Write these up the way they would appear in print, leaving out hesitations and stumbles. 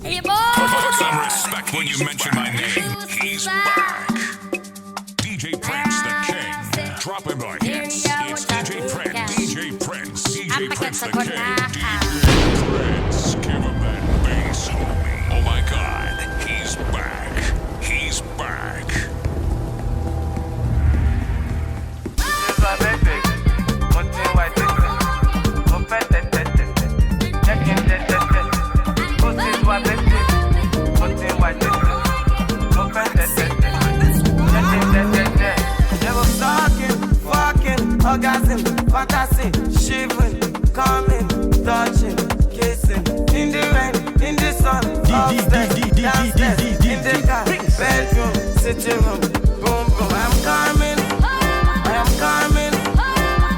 Hey, boy. Put some respect when you mention my name. He's back. DJ Prince the King. Dropping the hits. It's DJ Prince. DJ Prince. DJ Prince the King. DJ Prince. Give him that bass, homie. Oh my God. He's back. He's back. Orgasm, fantasy, shivering, coming, touching, kissing, in the rain, in the sun, upstairs, downstairs, in the car, bedroom, sitting room, boom boom. I'm coming, I am coming,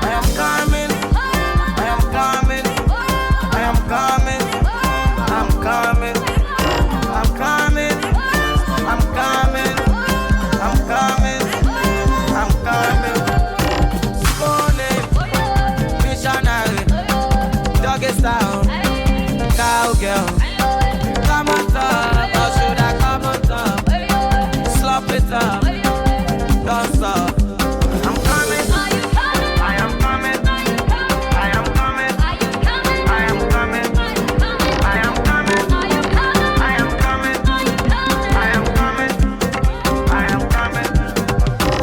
I am coming, I am coming, I am coming, I'm coming, I'm coming, I'm coming, I'm coming, I'm coming. Style, cowgirl, come on top, or should I come on top? Slop it up, don't stop. I'm coming, I am coming, I am coming, I am coming, I am coming, I am coming, I am coming, I am coming.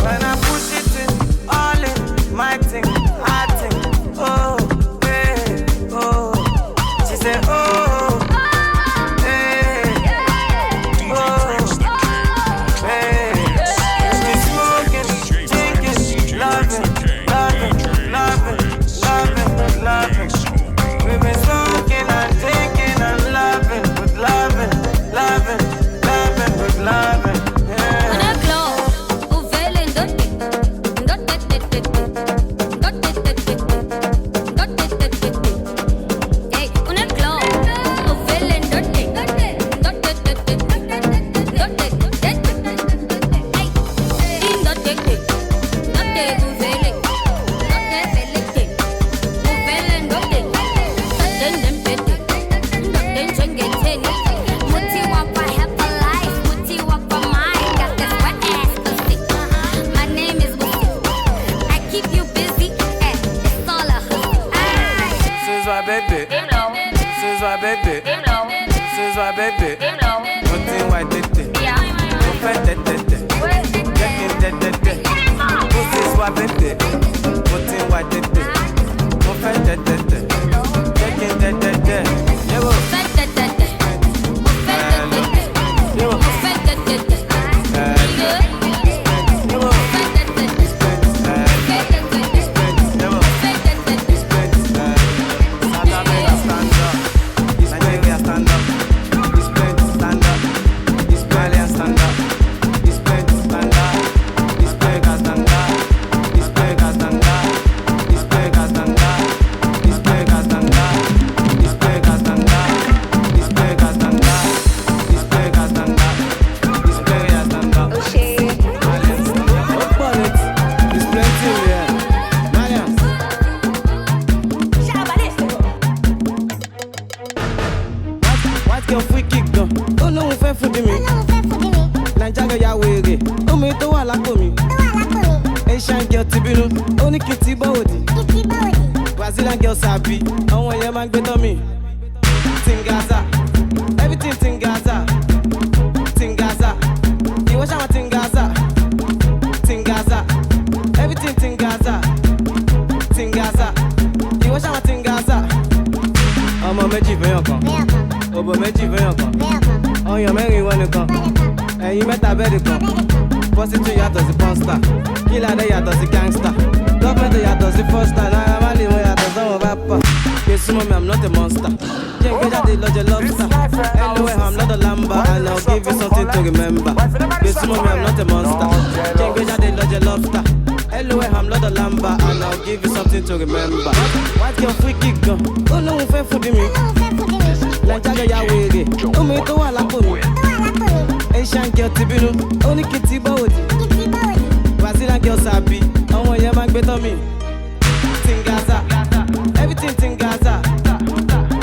When I push it in, all in, my thing, I think, oh. Asian girl tibinu, only kitty body. Brazilian girl sabi, I want your man better me. Tingaza, everything Tingaza,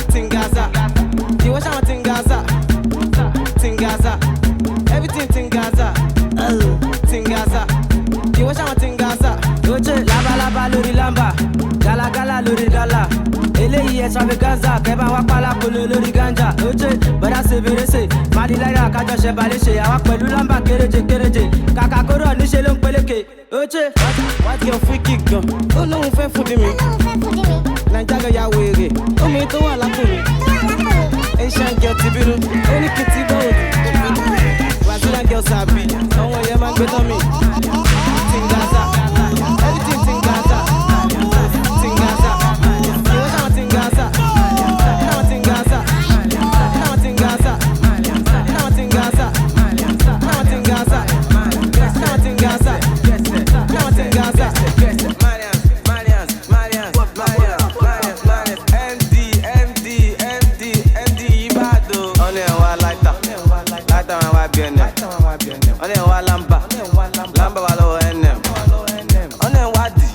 Tingaza. You watch our Tingaza. extravaganza, kẹ́ bá wá pálá kolo lórí ganja. Oje, bọ́dá ṣe fèrèsé, Mádìlára kájọ ṣe balẹ̀ ṣe. Àwa pẹ̀lú lámbà kéréje kéréje. Kàkà kóró níṣe ló ń peléke. Oje, wá ti ọ̀ free kick gan. Ó lóun fẹ́ fún di mi. Naija gan ya wèrè. Omi tó wà lápò mi. Asian girl ti bínú. Ó ní kí n ti bọ́ òdì. Brazilian girl sàbí. Àwọn yẹn máa ń gbé tán mi. Tingaza. Everything Tingaza. Tingaza. Ìwé sáwọn Tingaza. Náwọn Tingaza. Náwọn Tingaza. Náwọn Tingaza. Náwọn Tingaza. Náwọn Tingaza. Náwọn Tingaza. Ọ̀nà wa lamba wa lọ́wọ́ NM. Ọ̀nà wa di,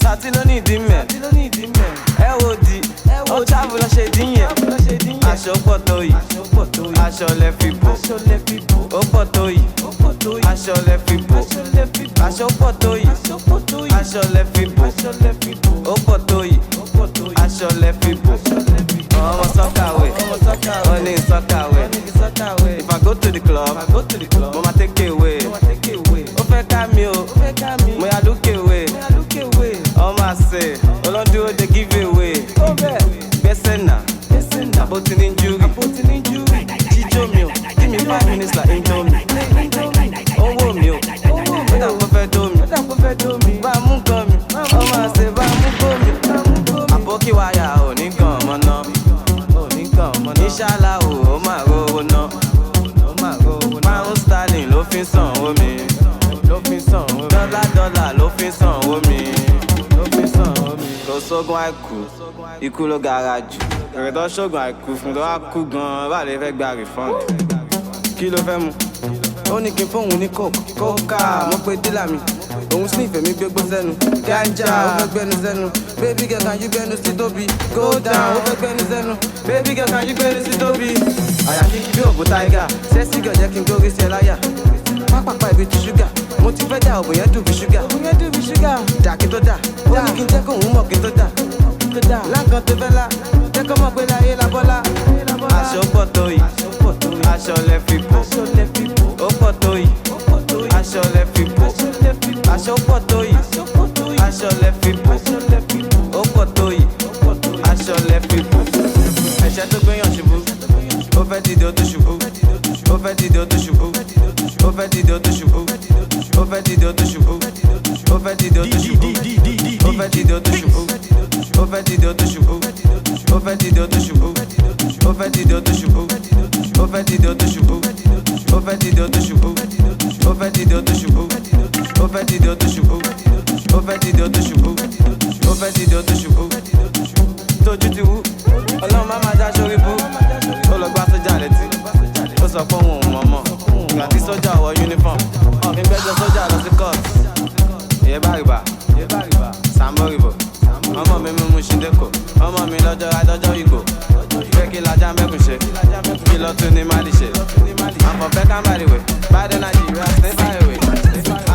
sàtí ló ní ìdí mẹ́. Ẹ wo di, ó tábù lọ ṣe dín yẹn. Aṣọ pọ̀ tó yìí, aṣọ lẹ fi bò. Ó pọ̀ tó yìí, aṣọ lẹ fi bò. Aṣọ pọ̀ tó yìí, aṣọ lẹ fi bò. Ó pọ̀ tó yìí, aṣọ lẹ fi bò. Ọmọ sọ́kàwé, ó ní sọ́kàwé. If I go to the club, mama take away. Ó fẹ́ ká mi o, mo ya look away. Ọmọ àṣẹ, olóńdúró dey give away. Gbẹ́sẹ̀ náà, àbótí ní júrì. Jíjó mi o, give me 5 minutes like Indomie. Owó mi o, ó dà kó fẹ́ dó mi. Bá a mú gan mi, ọmọ àṣẹ bá a mú gbó mi. Àbókí wáyà ò ní gan ọmọ náà. Inshallah o, ó máa rówó náà. Pound sterling ló fi sanwó mi. Dọ́là ló fi sanwó mi. Kò sógun àìkú, ikú ló gara jù. Èrè tó ṣógun àìkú fún tó wá kú gan-an, bá lè fẹ́ gba refund. Kí ló fẹ́ mu? Ó ní kí n fóun ní kókà, mo pe dílà mi. Òun sì ìfẹ́ mi gbégbó sẹ́nu. Ganja, ó fẹ́ gbẹ́nu sẹ́nu. Baby girl, can you gbẹ́nu sí tóbi? Go down, ó fẹ́ gbẹ́nu sẹ́nu. Baby girl, can you gbẹ́nu sí tóbi? Àyà kí bí òbú tiger. Sẹ́sì girl jẹ́ kí n gbórí sí ẹ láyà. Pápápá ibi ti ṣúgà. Mo ti fẹ́ dà òbò yẹn dùn bí ṣúgà. Dà kí tó dà. Ó ní kí n jẹ́ kó òun mọ̀ kí tó dà. Láǹkan tó fẹ́ la. Jẹ́ kó mọ̀ pé láyé la bọ́lá. Aṣọ pọ̀ tó yìí. Aṣọ lẹ fi bò. Ó pọ̀ tó yìí. Aṣọ lẹ fi bò. Aṣọ pọ̀ tó yìí. Aṣọ lẹ fi bò. Ó pọ̀ tó yìí. Aṣọ lẹ fi bò. Ẹ̀ṣẹ̀ tó gbéyàn ṣubú. Ó fẹ́ dìde ó tó ṣubú. Ó fẹ́ dìde ó tó ṣubú. Ó fẹ́ dìde ó tó ṣubú. Ó fẹ́ dìde ó tó ṣubú. Ó fẹ́ dìde ó tó ṣubú. Ó fẹ́ dìde ó tó ṣubú. Ó fẹ́ dìde ó tó ṣubú. Ó fẹ́ dìde ó tó ṣubú. Ó fẹ́ dìde ó tó ṣubú. Ó fẹ́ dìde ó tó ṣubú. Ó fẹ́ dìde ó tó ṣubú. Ó fẹ́ dìde ó tó ṣubú. Ó fẹ́ dìde ó tó ṣubú. Ó fẹ́ dìde ó tó ṣubú. Ó fẹ́ dìde ó tó ṣubú. Tójú ti wú, Ọlọ́run má máa já sórí bú. Ó lọ gbá sójà létí, ó sọ pé òun ò mọ̀ mọ̀. Ìgbà tí sójà wọ uniform, ọ̀mí gbẹ́jọ sójà lọ sí court. Ìyẹ́ bá rìbà, Sambo rìbò. Ọmọ mi mú Ṣíndékò, ọmọ mi lọ́jọ́ adọ́jọ́ Ìgbò. Fẹ́ kí lajá mẹ́kùn ṣe, kí lọ tún ní Mali ṣe. Àmọ̀ fẹ́ ká má rìwé, báyìí Nàìjíríà ṣe bá ìwé.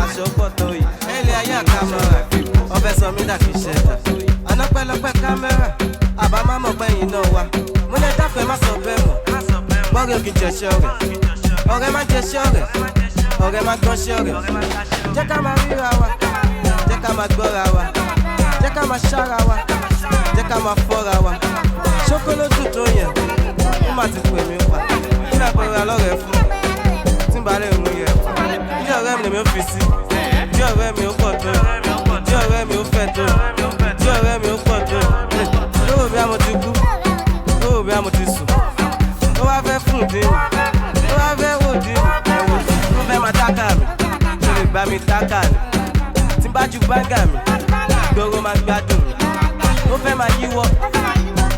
Aṣọ pọ̀ tó yìí. Ẹ̀lẹ́ ayé àkàmọ́ra, ọbẹ̀ sọ mí dà kí ṣe tà. Ọlọ́pẹ́lọpẹ́ kámẹ́rà, àbá má mọ̀ pẹ́yìn náà wá. Mo lè dáfẹ́ má sọ bẹ́ẹ̀ mọ̀. Bọ́ọ̀rẹ́ òkè jẹ̀ṣẹ́ ọ̀rẹ́. Ọ̀rẹ́ má jẹ̀ṣẹ́ ọ̀rẹ́. Ọ̀rẹ́ má gbọ́nṣẹ́ ọ̀rẹ́. Jẹ́ ká máa ríra wa. Jẹ́ ká máa gbọ́ra wa. Jẹ́ ká máa ṣára wa. Jẹ́ ká máa fọ́ra wa. Ṣókólótù tó yẹn, ó má ti pè mí pa. Kí ni àpẹẹrẹ alọ́rẹ̀ fún? Tí n bá lè mú yẹ. Bí ọ̀rẹ́ mi lèmi ó fi sí. Bí ọ̀rẹ́ mi ó pọ̀ tó. Bí ọ̀rẹ́ mi ó fẹ́ tó. Bí ọ̀rẹ́ mi ó pọ̀ tó. Lówó bí a mo ti kú. Lówó bí a mo ti sùn. Ó wá fẹ́ fún dín. Ó wá fẹ́ wò dín. Ó fẹ́ máa tákà mi. Ó lè gbá mi tákà mi. Tí n bá ju báńgà mi. Ìgboro máa gbádùn mi. Ó fẹ́ máa yíwọ́.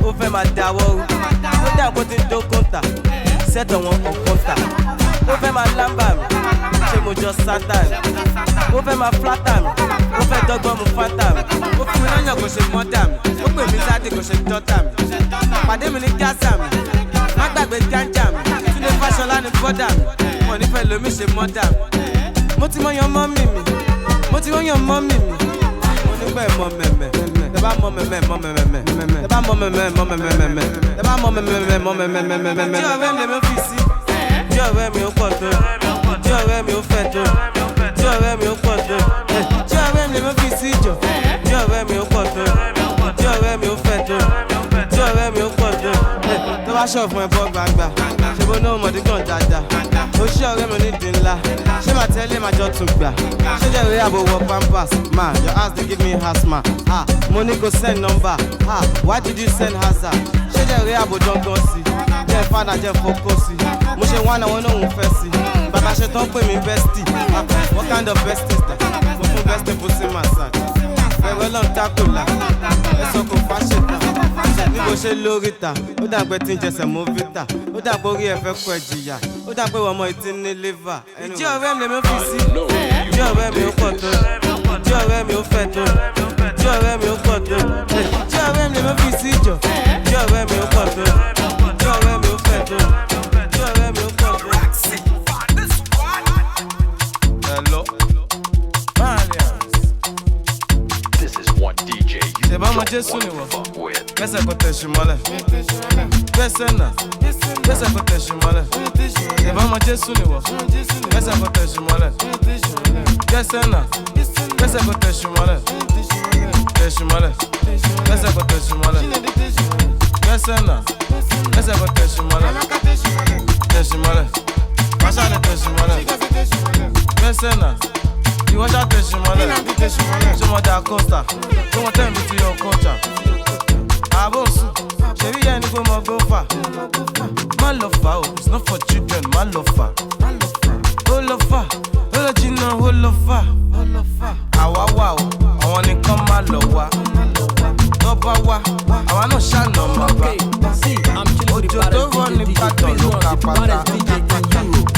Ó fẹ́ máa dáwọ́ rú. Ó dà kó ti ń dó kóńtà. Sẹ́tọ̀ wọn kò kóńtà. Ó fẹ́ máa lámbà mi. Ṣé mo jọ sátán? Ó fẹ́ máa flátà mi. Ó fẹ́ dọ́gbọ́n mu fátà mi. Ó fún mi lọ́yàn kò ṣe mọ́tà mi. Ó pè mí sáde kò ṣe dọ́tà mi. Pàdé mi ní gásà mi. Má gbàgbé gánjà mi. Túnde Fáṣọlá ní bọ́dà mi. Wọ́n nífẹ̀ẹ́ lomi ṣe mọ́dà mi. Mo ti mọ́yàn mọ́mì mi. Mo ti mọ́yàn mọ́mì mi. Mo nígbà ẹ̀mọ́ mẹ̀mẹ̀. Aṣọ fún ẹbọ gbangba, ṣe bó náà mọ̀dí kan dáadáa. Ó ṣe ọ̀rẹ́ mi onídìí ńlá, ṣé màá tẹ́lẹ̀ máa jọ tún gbà? Ṣé jẹ́ ìwé àbò wọ pampers? Ma, your house dey give me asthma. Mo ní kò send number. Why did you send hazard? Ṣé jẹ́ ìwé àbò dangan sí? Jẹ́ fada jẹ́ fokó sí. Mo ṣe wá àwọn náà ń fẹ́ sí. Bàbá ṣe tán pè mí bestie. What kind of bestie is that? Mo fún bestie fún sí massage. Ẹ̀rọ lọ́n takòlà, ẹ̀sọ́ kò fáṣetà. Ní bó ṣe lórí ta, ó dà pé tí ń jẹsẹ̀ mú vita. Ó dà pé orí ẹ fẹ́ kọ ẹ̀jìyà. Ó dà pé ọmọ ìtí ní liver. Ìjí ọ̀rẹ́ mi lè mú fi sí. Ìjí ọ̀rẹ́ mi ó pọ̀ tó. Ìjí ọ̀rẹ́ mi ó fẹ̀ tó. Ìjí ọ̀rẹ́ mi ó pọ̀ tó. Ìjí ọ̀rẹ́ mi lè mú fi sí jọ. Ìjí ọ̀rẹ́ mi ó pọ̀ tó. Ìjí ọ̀rẹ́ mi ó fẹ̀ tó. Ìjí ọ̀rẹ́ mi ó pọ̀ tó. Hello. This is one DJ you don't fuck with. Gbẹ́sẹ̀ kò tẹ̀sí mọ́lẹ̀. Gbẹ́sẹ̀ náà. Gbẹ́sẹ̀ kò tẹ̀sí mọ́lẹ̀. Ìbámu Jésù ni wọ̀. Gbẹ́sẹ̀ kò tẹ̀sí mọ́lẹ̀. Gbẹ́sẹ̀ náà. Gbẹ́sẹ̀ kò tẹ̀sí mọ́lẹ̀. Tẹ̀sí mọ́lẹ̀. Gbẹ́sẹ̀ kò tẹ̀sí mọ́lẹ̀. Gbẹ́sẹ̀ náà. Gbẹ́sẹ̀ kò tẹ̀sí mọ́lẹ̀. Tẹ̀sí mọ́lẹ̀. Pàṣẹ ni tẹ̀sí mọ́lẹ̀. Gbẹ́sẹ̀ náà. Ìwọ ṣá tẹ̀sí mọ́lẹ̀. Ṣé mo dà kọ́sà? Ṣé mo tẹ̀ mí ti yọ kọ́jà? Àbòsùn, ṣèbí yẹn ni pé mo gbó fà. Má lọ fà o, it's not for children, má lọ fà. Ó lọ fà, ó lọ jìnnà, ó lọ fà. Àwa wà o, àwọn nìkan má lọ wá. Tó bá wá, àwa náà ṣàna mọ̀ bá. Òjò tó rọ̀ ní Ìbàdàn ló ka pátá.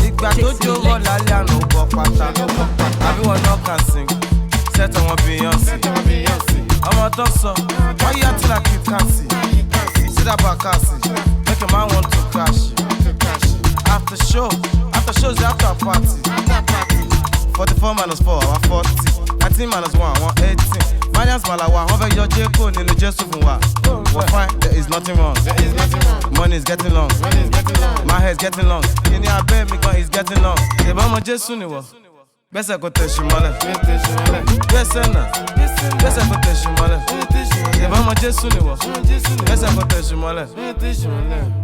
Ìgbà tó jó rọ̀ lálẹ́ àná ó bọ̀ pátá. Àbí wọn náà kàn sing, set àwọn Beyoncé. Ọmọ tó sọ, why you acting like you can't see? See that back see, make a man want to crash. After shows after party. 44 minus 4, our 40. 19 minus 1, 118. Marians Malawa, over your J-Ko, Nilo Jesu Funwa. We're fine, there is nothing wrong. Money is getting long. My hair is getting long. Kini abe mi gan is getting long. Ìbámu Jesu ni wọ. Gbẹ́sẹ̀ kò tẹ̀sí mọ́lẹ̀. Gbẹ́sẹ̀ náà. Gbẹ́sẹ̀ kò tẹ̀sí mọ́lẹ̀. Ìbámu Jésù ni wọ̀. Gbẹ́sẹ̀ kò tẹ̀sí mọ́lẹ̀.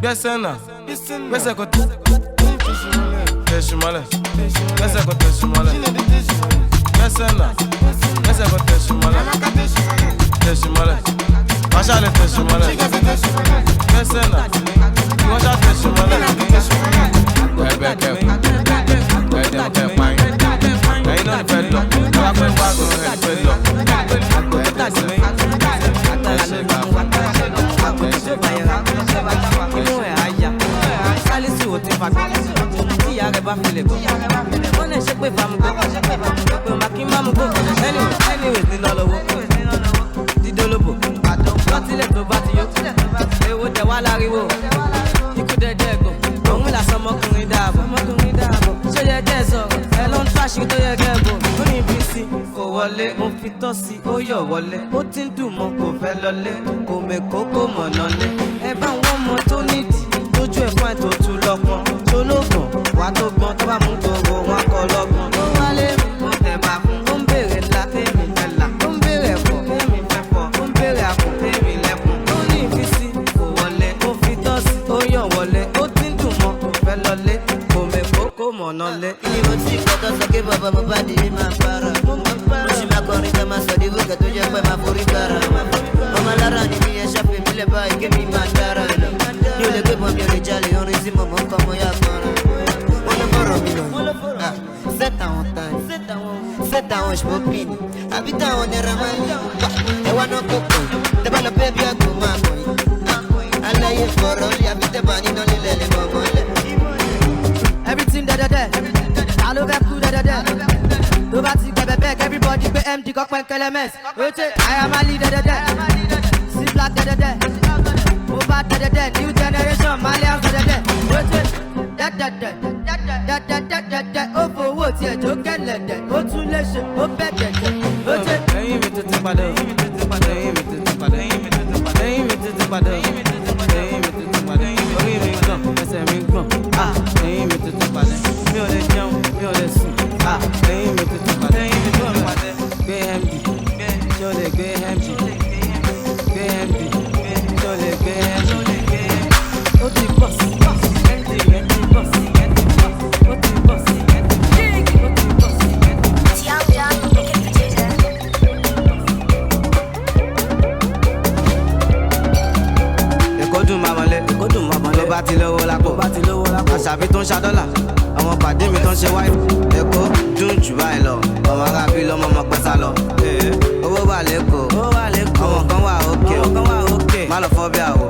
Gbẹ́sẹ̀ náà. Gbẹ́sẹ̀ kò tẹ̀sí mọ́lẹ̀. Gbẹ́sẹ̀ kò tẹ̀sí mọ́lẹ̀. Gbẹ́sẹ̀ náà. Gbẹ́sẹ̀ kò tẹ̀sí mọ́lẹ̀. Tẹ̀sí mọ́lẹ̀. Pàṣẹ lè tẹ̀sí mọ́lẹ̀. Gbẹ́sẹ̀ náà. Ìwọ́n ṣá tẹ̀sí mọ́lẹ̀. Ẹ̀bẹ̀ kẹ́kọ̀ọ́. Ain't no fed up. I went back on head fed up. Inú ẹ̀ àyà, Sálísì ò ti fàgbọ́, tí ìyá rẹ̀ bá fi lè gbọ́. Wọ́n lè ṣe pé fàmùgbọ́, pé màá kí má mú gbọ́. Anyways ní lọ lọ́wọ́, dídólóbò, lọ́tílẹ̀ tó bá ti yó. Èwo tẹ̀ wá láriwo, ikú dẹ́dẹ́ ẹ̀gọ́. Òun làṣọ ọmọkùnrin dáàbò. Ṣé yẹ kẹ́ ẹ sọ̀rọ̀? Ẹ ló ń fàṣì tó yẹ kẹ́ ẹ bò. Ó ní ibi sí kò wọlé, mo fi tọ́ sí ó yọ̀ wọlé. Ó ti ń dùn mọ́ kò fẹ́ lọlé, kò mẹ́kọ́ kò mọ̀ nọlé. Ẹ bá wọn mọ tó nídìí, lójú ẹ̀ fún ẹ̀ tó tún lọ́gbọ́n. Tó lóògùn, wà tó gbọ́n, tó bá mú gbogbo wọn kọ lọ́gbọ́n. Ó wálé, mo tẹ̀ bá fún. Ó ń béèrè ńlá, tèmi fẹ́ là. Ó ń béèrè ẹ̀fọ́, tèmi fẹ́ fọ́. Ó ń béèrè àpò, tèmi lẹ́kùn. Ó ní ibi sí kò wọlé, mo fi tọ́ sí ó yọ̀ wọlé. Ó ti ń dùn mọ́ kò fẹ́ lọlé, kò mẹ́kọ́ kò mọ̀ nọlé. Mo ti kọ́tọ́ sọ pé bàbá mo bá di mi máa para. Mo sì máa kọrin ká máa sọ di wíkẹ̀ tó jẹ́ pé máa forí kára. Ọmọ lára ni mi yẹn ṣàpè mí lẹ̀ báyìí kí mi máa dára lọ. Mi ò lè gbé bọ́n mi ò lè jalè orin tí mo mọ̀ ń kọ́ mo yá fọ́nrán. Wọ́n ló fọ̀rọ̀ mi lọ. Set àwọn tán, set àwọn ṣùgbọ́n àbí táwọn nira máa ń yà. Ẹ̀wọ́n náà kò pọ̀, tẹ́ bá lọ pé bí àgbò máa kọ̀ yín. Aláyé fọ̀rọ̀ lé àbí tẹ́ bá nínú lílẹ̀ lè mọ̀ mọ́lẹ̀. Everything da da da, all over cool da da da. Tó bá ti gbẹ̀bẹ̀ bẹ́ẹ̀ everybody gbé MD kọ́ pẹ́ kẹlẹ́mẹ́s. Oche, I am Ali da da da, C Black da da da, Over da da da, new generation Malians da da da. Oche, da da da, da da da da da. Ó fowó tiẹ̀ tó kẹ́lẹ̀ dẹ̀, ó tún lè ṣe, ó bẹ̀ dẹ̀ dẹ̀. Oche, Ẹyin mi tètè padà, ẹyin mi tètè padà. bá ti lówó lápò àṣàbí tó ń ṣa dọ́là àwọn pàdé mi tó ń ṣe wáìfù èkó dùn jù báyìí lọ ọmọ arábí lọ́mọ ọmọ pẹ́sà lọ owó wà lẹ́kọ̀ọ́ àwọn kan wà òkè má lọ fọ́ bí àwọ̀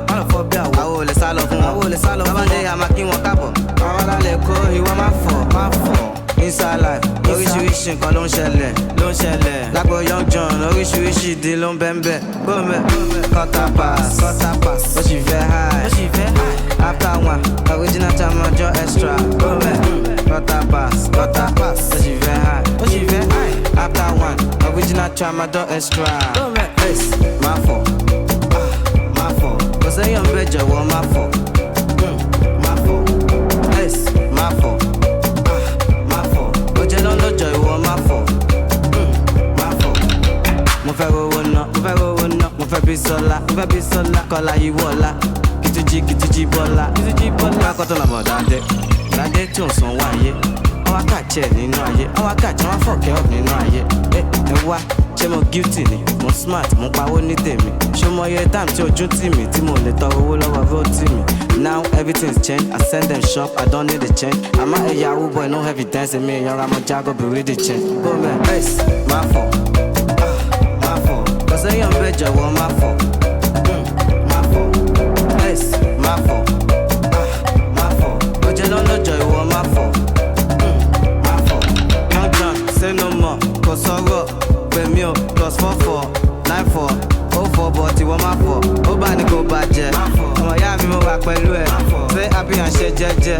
àwọ̀ ò lè sá lọ fún wọn tábàdé àmà kí wọn kábọ̀ àwọn alálẹ̀ kó ìwọ má fọ̀ inside life oríṣiríṣi nǹkan ló ń ṣẹlẹ̀ lágbo young john oríṣiríṣi ìdí ló ń bẹ́ńbẹ́ gbọ́mẹ́ quarter pass ó sì fẹ́ high after one original Chamajo extra gbọ́mẹ́ quarter pass ó sì fẹ́ high after one original Chamajo extra gbọ́mẹ́ face má fọ̀ kò sẹ́yìn bẹ́ẹ̀ jọ̀wọ́ má fọ̀ face má fọ̀. Lọ́jọ́ ìwọ má fọ̀. Mo fẹ́ rówó ná, mo fẹ́ bí sọ́lá, kọ́lá yìí wọ̀lá, kìtìjì bọ́lá. Akọ́tọ̀ làbọ̀ dáadé tí ò san wá ayé. Ọwọ́ kàjẹ́ nínú ayé, ọwọ́ kàjẹ́ wọn fọ̀kẹ́ ọ̀ nínú ayé. Ẹ wá, ṣé mo guilty ni? Mo smart, mo pawó ní tèmi. Ṣé mo yẹ time tí ojú tì mí tí mo lè tọrọ owó lọ́wọ́ bó tì mí? Now everything's changed. I send them shop, I don't need a change. I'm a Yahoo boy, no heavy dancing me. Young, I'm a Jago, be with the change. Go man, face, my fault. Cause I am better, well, my fault. Face, my fault. But you don't know joy, well, my fault. Young John, say no more. Cause I rock, pay me up, plus 44, 94. 04, but you want my fault. Oh, bad, go bad, jet. Ọmọ ìyá mi mo wà pẹ̀lú ẹ̀. Say happy and ṣe jẹ́jẹ́.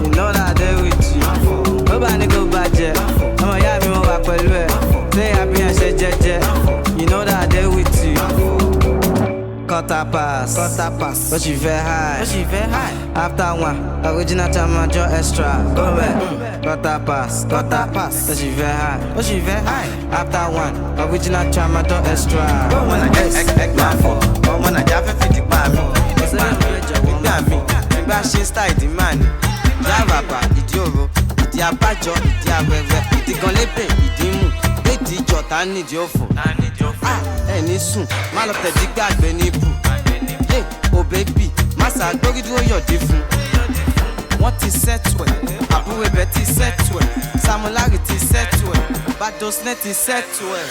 You know that they with you. Ó bá ní kó bàjẹ́. Ọmọ ìyá mi mo wà pẹ̀lú ẹ̀. Say happy and ṣe jẹ́jẹ́. You know that they with you. Quarter pass. Ó sì fẹ́ high. After one, original Chamajo extra. Go back. Quarter pass. Ó sì fẹ́ high. After one, original Chamajo extra. Ọmọ Nàìjíríà máa fọ̀. Ọmọ Nàìjíríà fẹ́ fìdí pa mi. Nígbà mi, nígbà ṣe style ìdí máa ní. Ìdí àràbà, ìdí òro, ìdí abájọ, ìdí awẹ́wẹ́, ìdí gan lébè, ìdí mú. Ìdí ìjọta nídìí òfò. Ẹni sùn, má lọ tẹ̀dí gbàgbé níbù. O bébì, má ṣàgbórí dúró yọ̀dí fún. Wọ́n ti sẹ́tù ẹ̀, àbúrò ibẹ̀ ti sẹ́tù ẹ̀, Samulari ti sẹ́tù ẹ̀, Badosne ti sẹ́tù ẹ̀.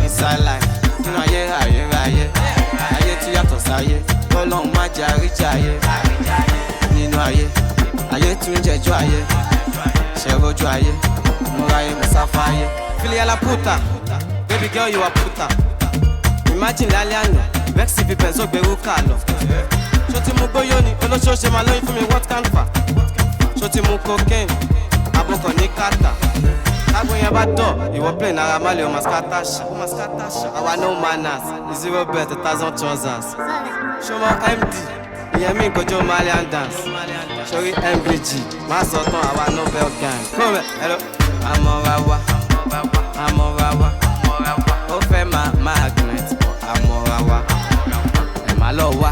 Inside life, nínú ayé, ayé tí yàtọ̀ sáyé, Ọlọ́run má jẹ́ àríjà ayé. Nínú ayé tún jẹjọ́ ayé, ṣẹ̀rọ̀jú ayé, múra ayé, mẹ́sàfà ayé. Filia la puta, baby girl you are puta. Imagine lálẹ́ àná, vexi fi bẹ̀zọ́ gbẹ̀rú kà lọ. Ṣó ti mú gbóyó ni, olóṣó ṣe máa lóyún fún mi what can fa? Ṣó ti mú cocaine, abokọ̀ ní kàtà. Tágbó yẹn bá dọ̀, ìwọ play náírà má lè ọmọ skátàṣà. Àwa no manners, 0 bet 1,000 trousers. Ṣó mọ MD, ìyẹn mi ìgbọ́jọ́ Malian dance. Sórí MBG, má sọ tán àwa Nobel gang. Kúrò hello. Àmọ́ra wa, ó fẹ́ máa magnet. Àmọ́ra wa, ẹ̀ má lọ wá.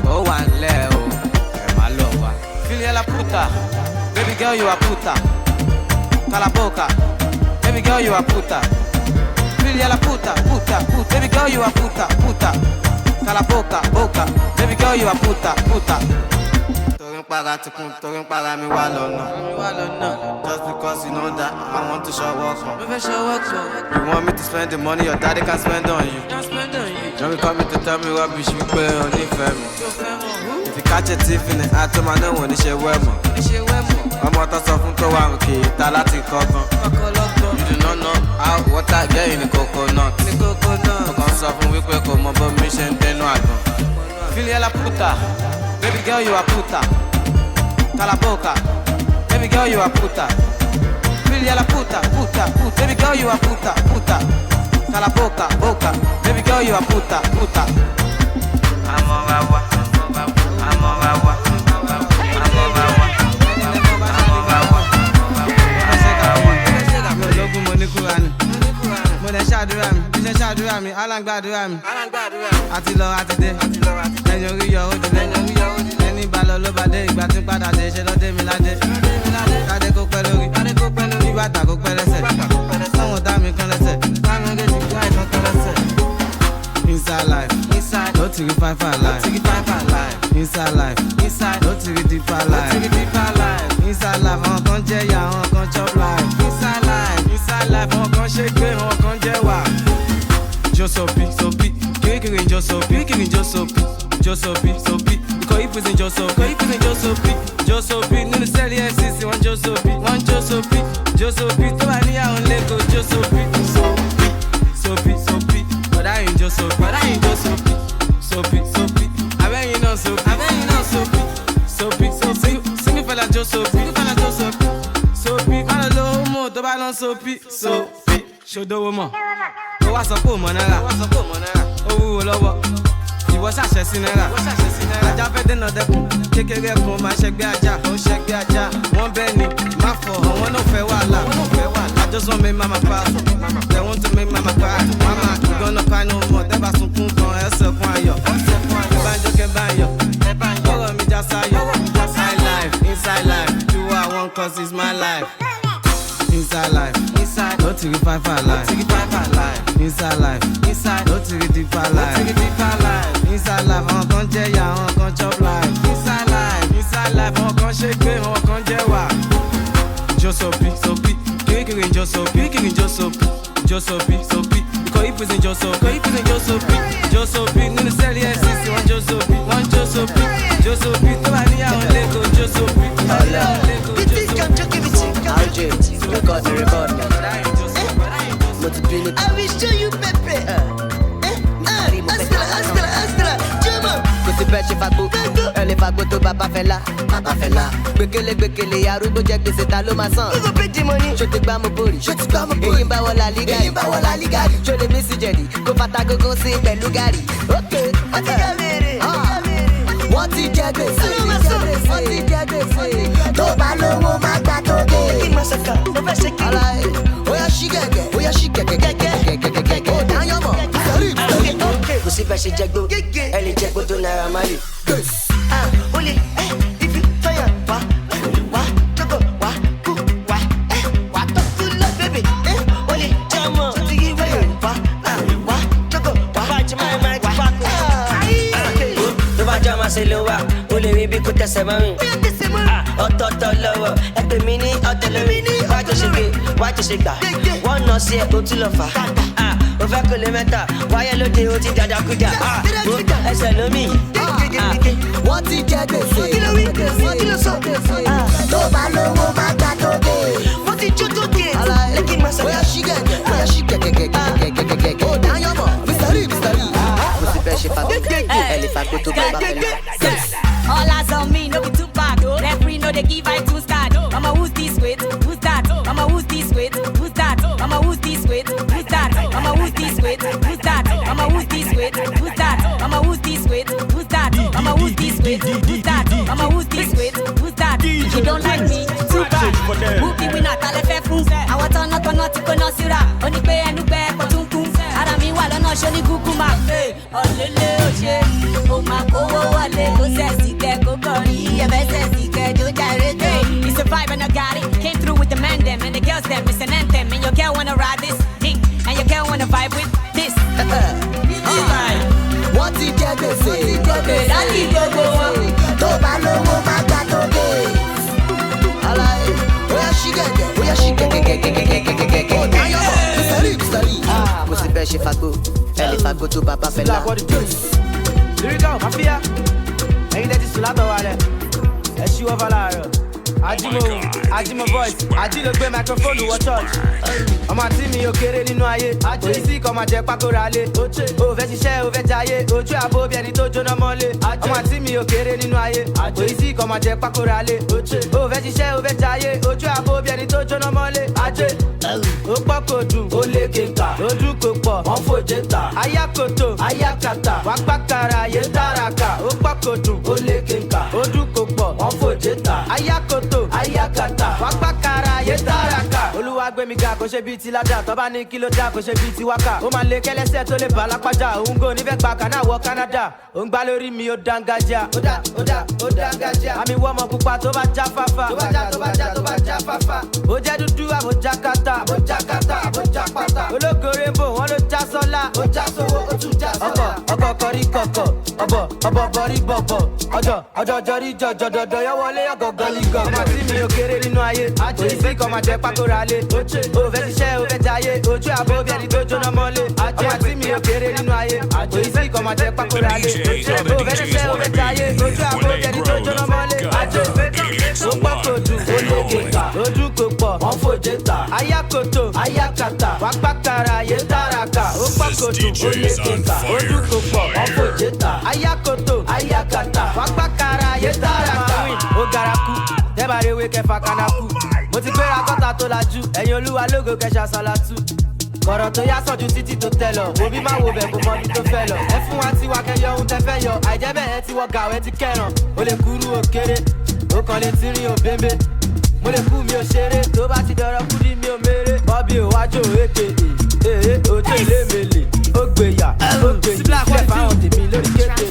Ó wà nílẹ̀ o, ẹ̀ má lọ wá. Filia la puta, baby girl you are puta. Cala boca, baby girl you are puta. Filia la puta, baby girl you are puta. Cala boca, baby girl you are puta. Torí ń para tikun, torí ń para mi wá lọ́nà. Just because you know that I want to show up. You want me to spend the money your daddy can spend on you. Don't be coming to tell me rubbish wípé o nífẹ̀ẹ́ mi. If you catch a thief in the act, ó máa náà wọ́n ní ṣe wẹ́ mọ̀. Ọmọ tó sọ fún tó wà òkè ìta láti kọ́gbọ́n. You do not know how water get in the coconut. Mo kàn sọ fún wípé kò mọ bó mi ṣe ń dẹnu àgbọn. Filia la puta, baby girl you are puta. Cala boca, baby girl you are puta. Filia la puta, baby girl you are puta. Cala boca, baby girl you are puta. Amor agua. Ṣàdúrà mi, alágbàdúrà mi. Àti lọ àti dé, ẹ̀yìn orí yọ ó dilé. Ẹni bá lọ ló bá dé, ìgbà tí ń padà dé, ṣe lọ́dé mi ládé. Kádé kó pẹ́ lórí, bí bàtà kó pẹ́ lẹ́sẹ̀. Sọ́wọ́n dá mi kan lẹ́sẹ̀, bámi ń gé jù láì kan lẹ́sẹ̀. Inside life, ló ti rí fine for life. Inside life. No to the deeper life. Inside life, on can jẹ ya, on can chop life. Inside life, on can shake it, on can jẹ wa. Josopi, kiri Josopi. Ikọ̀ ìpèsè Josopi, nínú sẹ́ẹ̀lì FCC, one Josopi. Tó bá níyàwó lẹ́kọ̀ọ́ Josopi. Sopi, bọ̀dá yìí Josopi. Sopi, abẹ́yìn náà Sopi. Single fella Josopi. Sopi, má lọ lówó mọ̀ tó bá lọ Sopi. Ṣòdowó mọ̀. Ó wá sọ pé ò mọ̀ náírà. Ó wúwo lọ́wọ́. Ìwọ ṣàṣẹ sí náírà. Ajá fẹ́ dènà dẹkùn. Kékeré kan máa ṣẹgbẹ́ ajá. Wọ́n bẹ́ẹ̀ ni má fọ̀. Àwọn náà fẹ́ wàhálà. I just want make mama proud. They want to make mama cry. Mama, you gonna cry no more. Tẹ́ bá sunkún kan ẹsẹ̀ kún ayọ̀. Kẹ́bàjọ́. Ọ̀rọ̀ mi já sáyọ̀. Inside life. Do what I want 'cause it's my life. Inside life. No to the fine for life. Inside life. No to the deeper life. Inside life, on can jẹ ya, on can chop life. Inside life, on can shake it, on can jẹ wa. Josopi, kiri Josopi. Ikọ̀ ìpèsè Josopi. Nínú sẹ́ẹ̀lì FCC, one Josopi. Josopi, tó bá níyàwó lẹ́kọ̀ọ́ Josopi. Record. I will show you Pepe. Astra, Jumbo. Kò sí bẹ́ẹ̀ ṣe fagbó, ẹ lè fagbó tó bàbá fẹ́ la. Gbẹ̀kẹ̀lé arúgbó jẹ́ gbèsè ta ló máa san. Who go pay the money? Ṣó ti gbá mo borí? Èyí ń bá wọ La Liga. Ṣó lè mí sí jẹ̀dí? Kó fata gógó sí pẹ̀lú gàrí. Ok, wọ́n ti jẹ́ gbèsè. Tó bá lówó má gbà tó dé. Kí n máa ṣèkà, mo fẹ́ ṣe kí. Oya ṣí gẹ̀gẹ̀. Ó dáyọ̀ mọ̀. Kò sí bẹ́ẹ̀ ṣe jẹ́gbó. Ẹ lè jẹ́gbó tó Naira Marley. Olè, if you fire, wá, jókòó, wá, kú, wá tó kú lọ, baby. Olè, jọmọ, ti yí wẹ̀yẹ̀, wá, jókòó, wá, wá. Tó bá jọ máa ṣe ló wà, o lè rí bí kò tẹ̀sẹ̀ mọ́ mi. Ọ̀tọ̀ọ̀tọ̀ lọ́wọ́, ẹgbẹ́ mi ní ọ̀tẹ̀ lórí. Wájú ṣe gbé, wájú ṣe gbà. Wọ́n nọ sí ẹ̀ kó tún lọ fà. Ó fẹ́ kò lè mẹ́ta, wáyé lóde ó ti dàda kúdà. Ẹsẹ̀ lómi. Wọ́n ti jẹ gbèsè. Wọ́n kí ló sọ? Tó bá lówó má gbà tó dé. Wọ́n ti jó tó dé. Lẹ́kìn máa sọ. Bóyá ṣí gẹ̀gẹ̀. Ó dáyọ̀ mọ̀. Mr. Lee. Mo sì fẹ́ ṣe fagbó. Ẹ lè fagbó tó bá fẹ́ lọ. All eyes on me, no be too bad. Referee no they give I two star. Mama who's this with? Who's that? Mama who's this with? Who's that? Mama who's this with? Who's that? Mama who's this with? Who's that? Mama who's this with? Who's that? Mama who's this with? Who's that? Mama who's this with? Who's that? Mama who's this with? Who's that? You don't like me? Too bad. Whoopie we not all fair fun. I want to not to no sira. Only pay and pay for tunkum. Ara mi wa lọ́nà ṣe ni kuku ma. Olele oje. O ma kowo wale ko sexy ke ko kọrin. Ye be sexy ke do jare. It's a vibe and I got it. Came through with the men them and the girls them. It's an anthem and your girl wanna ride this thing and your girl wanna vibe with this. Wọ́n ti jẹ gbèsè. Láti gbogbo wọn. Tó bá lówó má gbà tó dé. Oya ṣí gẹ̀gẹ̀. Ó dáyọ̀ mọ̀. Mr. Lee. Mo sì bẹ́ẹ̀ ṣe fagbó. Ẹ lè fagbó tó bàbá fẹ́ la. Lyrical Mafia. Ẹyin tẹ́tí sùn látọ̀wá rẹ̀. Ẹ ṣíwọ́ fọlá rẹ̀. Ajimo voice, Aji ló gbé microphone wọ church. Ọmọ àti mi ò kéré nínú ayé. Òyìnsí kan máa jẹ pákóra lé. O fẹ́ ṣiṣẹ́, o fẹ́ jayé. Ojú àbò bí ẹni tó jóná mọ́lé. Ọmọ àti mi ò kéré nínú ayé. Òyìnsí kan máa jẹ pákóra lé. O fẹ́ ṣiṣẹ́, o fẹ́ jayé. Ojú àbò bí ẹni tó jóná mọ́lé. Ajé. Ó pọ̀ kò dùn, ó lé kéka. Ojú kò pọ̀, wọ́n fòjé ta. Ayákoto, ayákata. Wá gbàkàrà yé tàràkà. Ó pọ̀ kò dùn, ó lé kéka. Ojú kò pọ̀, wọ́n fòjé ta. Ayákoto, ayákata. Wá gbàkàrà yé tàràkà. Olúwa Olúwa gbé mi ga kò ṣe bíi ti ládà tó bá ní kí ló dá kò ṣe bíi ti wákà ó máa lé kẹ́lẹ́sẹ̀ tó lè bà lápájà òun gò nífẹ̀ẹ́ gba kaná wọ Canada òun gbá lórí mi ó dángájá ó dángájá àmì wọ́mọ pupa tó bá já fáfá tó bá já fáfá ó jẹ́ dúdú àbójá kátà àbójá pátá ológo rainbow wọn ló já sọ́lá ó já sówó ó tún já sọ́lá ọkọ̀ kọrí kọ̀kọ̀ ọ̀bọ̀ bọ̀rí bọ̀bọ̀ ọjọ́ jọrí jọjọdọ̀dọ̀ yọ wọlé ọgọ̀gọ̀ lígọ̀ ọmọ tí mi ò kéré nínú ayé òyìnbí kan máa jẹ pákóra lé o fẹ́ ṣiṣẹ́ o fẹ́ jayé ojú àbò bí ẹni tó jóná mọ́lé ọmọ tí mi ò kéré nínú ayé òyìnbí kan máa jẹ pákóra lé o fẹ́ ṣiṣẹ́ o fẹ́ jayé ojú àbò bí ẹni tó jóná mọ́lé àjò ó pọ̀ kò dùn ó lè kéka ojú kò pọ̀ wọ́n fòjé ta ayákoto ayákata wá pàkàrà yé tàràkà ó pọ̀ kò dùn ó lè kéka ojú kò pọ̀ wọ́n fòjé ta ayákoto ayákata wá pàkàrà yé tàràkà ó garaku tẹ́bàrẹ́wé kẹfà kanaku mo ti gbéra kọ́ta tó lajú ẹ̀yin olúwa lógo kẹsà sálátú kọ̀rọ̀ tó yá sọ́jú títí tó tẹ̀ lọ òbí má wo bẹ̀ kó mọ ibi tó fẹ́ lọ ẹ fún wa tí wa kẹyọ ohun tẹ fẹ́ yọ àìjẹ́ bẹ́ẹ̀ ẹ ti wọ gàwẹ́ ti kẹràn ó lè kúrú òkèrè ó kàn lè tírín òbẹ́ńbẹ́ mo lè kú mi ò ṣeré tó bá ti dọ̀rọ̀ kú ní mi ò méré bọ́bí ò wájú èké ojú ìlémèlè ó gbèyà ó gbèyà sílẹ̀ fáwọn tèmi lórí kéde.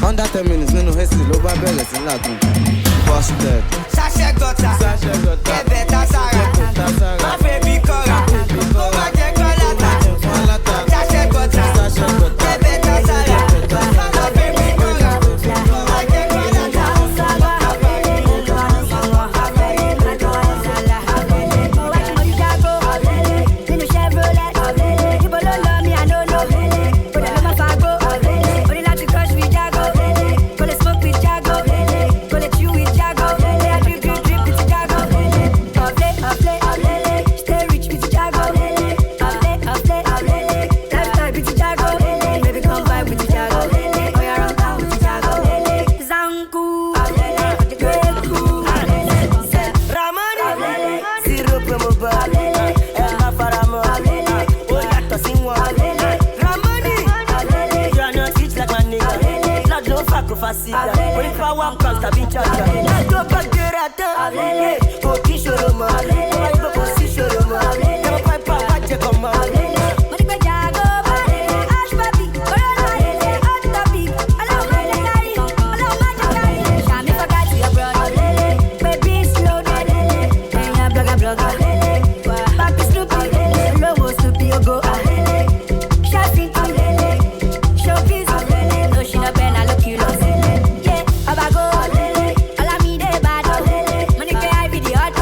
Under 10 minutes nínú hẹ́sì ló bá bẹ̀rẹ̀ sí làgùn. Busted. Ṣáṣẹ́ gọ́ta, ẹ̀bẹ̀ tá sára, má fẹ́ bí kọ́ra, kó má jẹ́ kọ́lá ta. Ṣáṣẹ́ gọ́ta, ẹ̀bẹ̀ tá sára, má fẹ́ bí kọ́ra, kó má jẹ́ kọ́lá ta. Facile, il fa one cross, t'as bien chargé. La dope de ratin, faut qu'il se remonte. Il faut qu'on s'y se remonte. Il faut pas battre comme moi. Money can I be the hot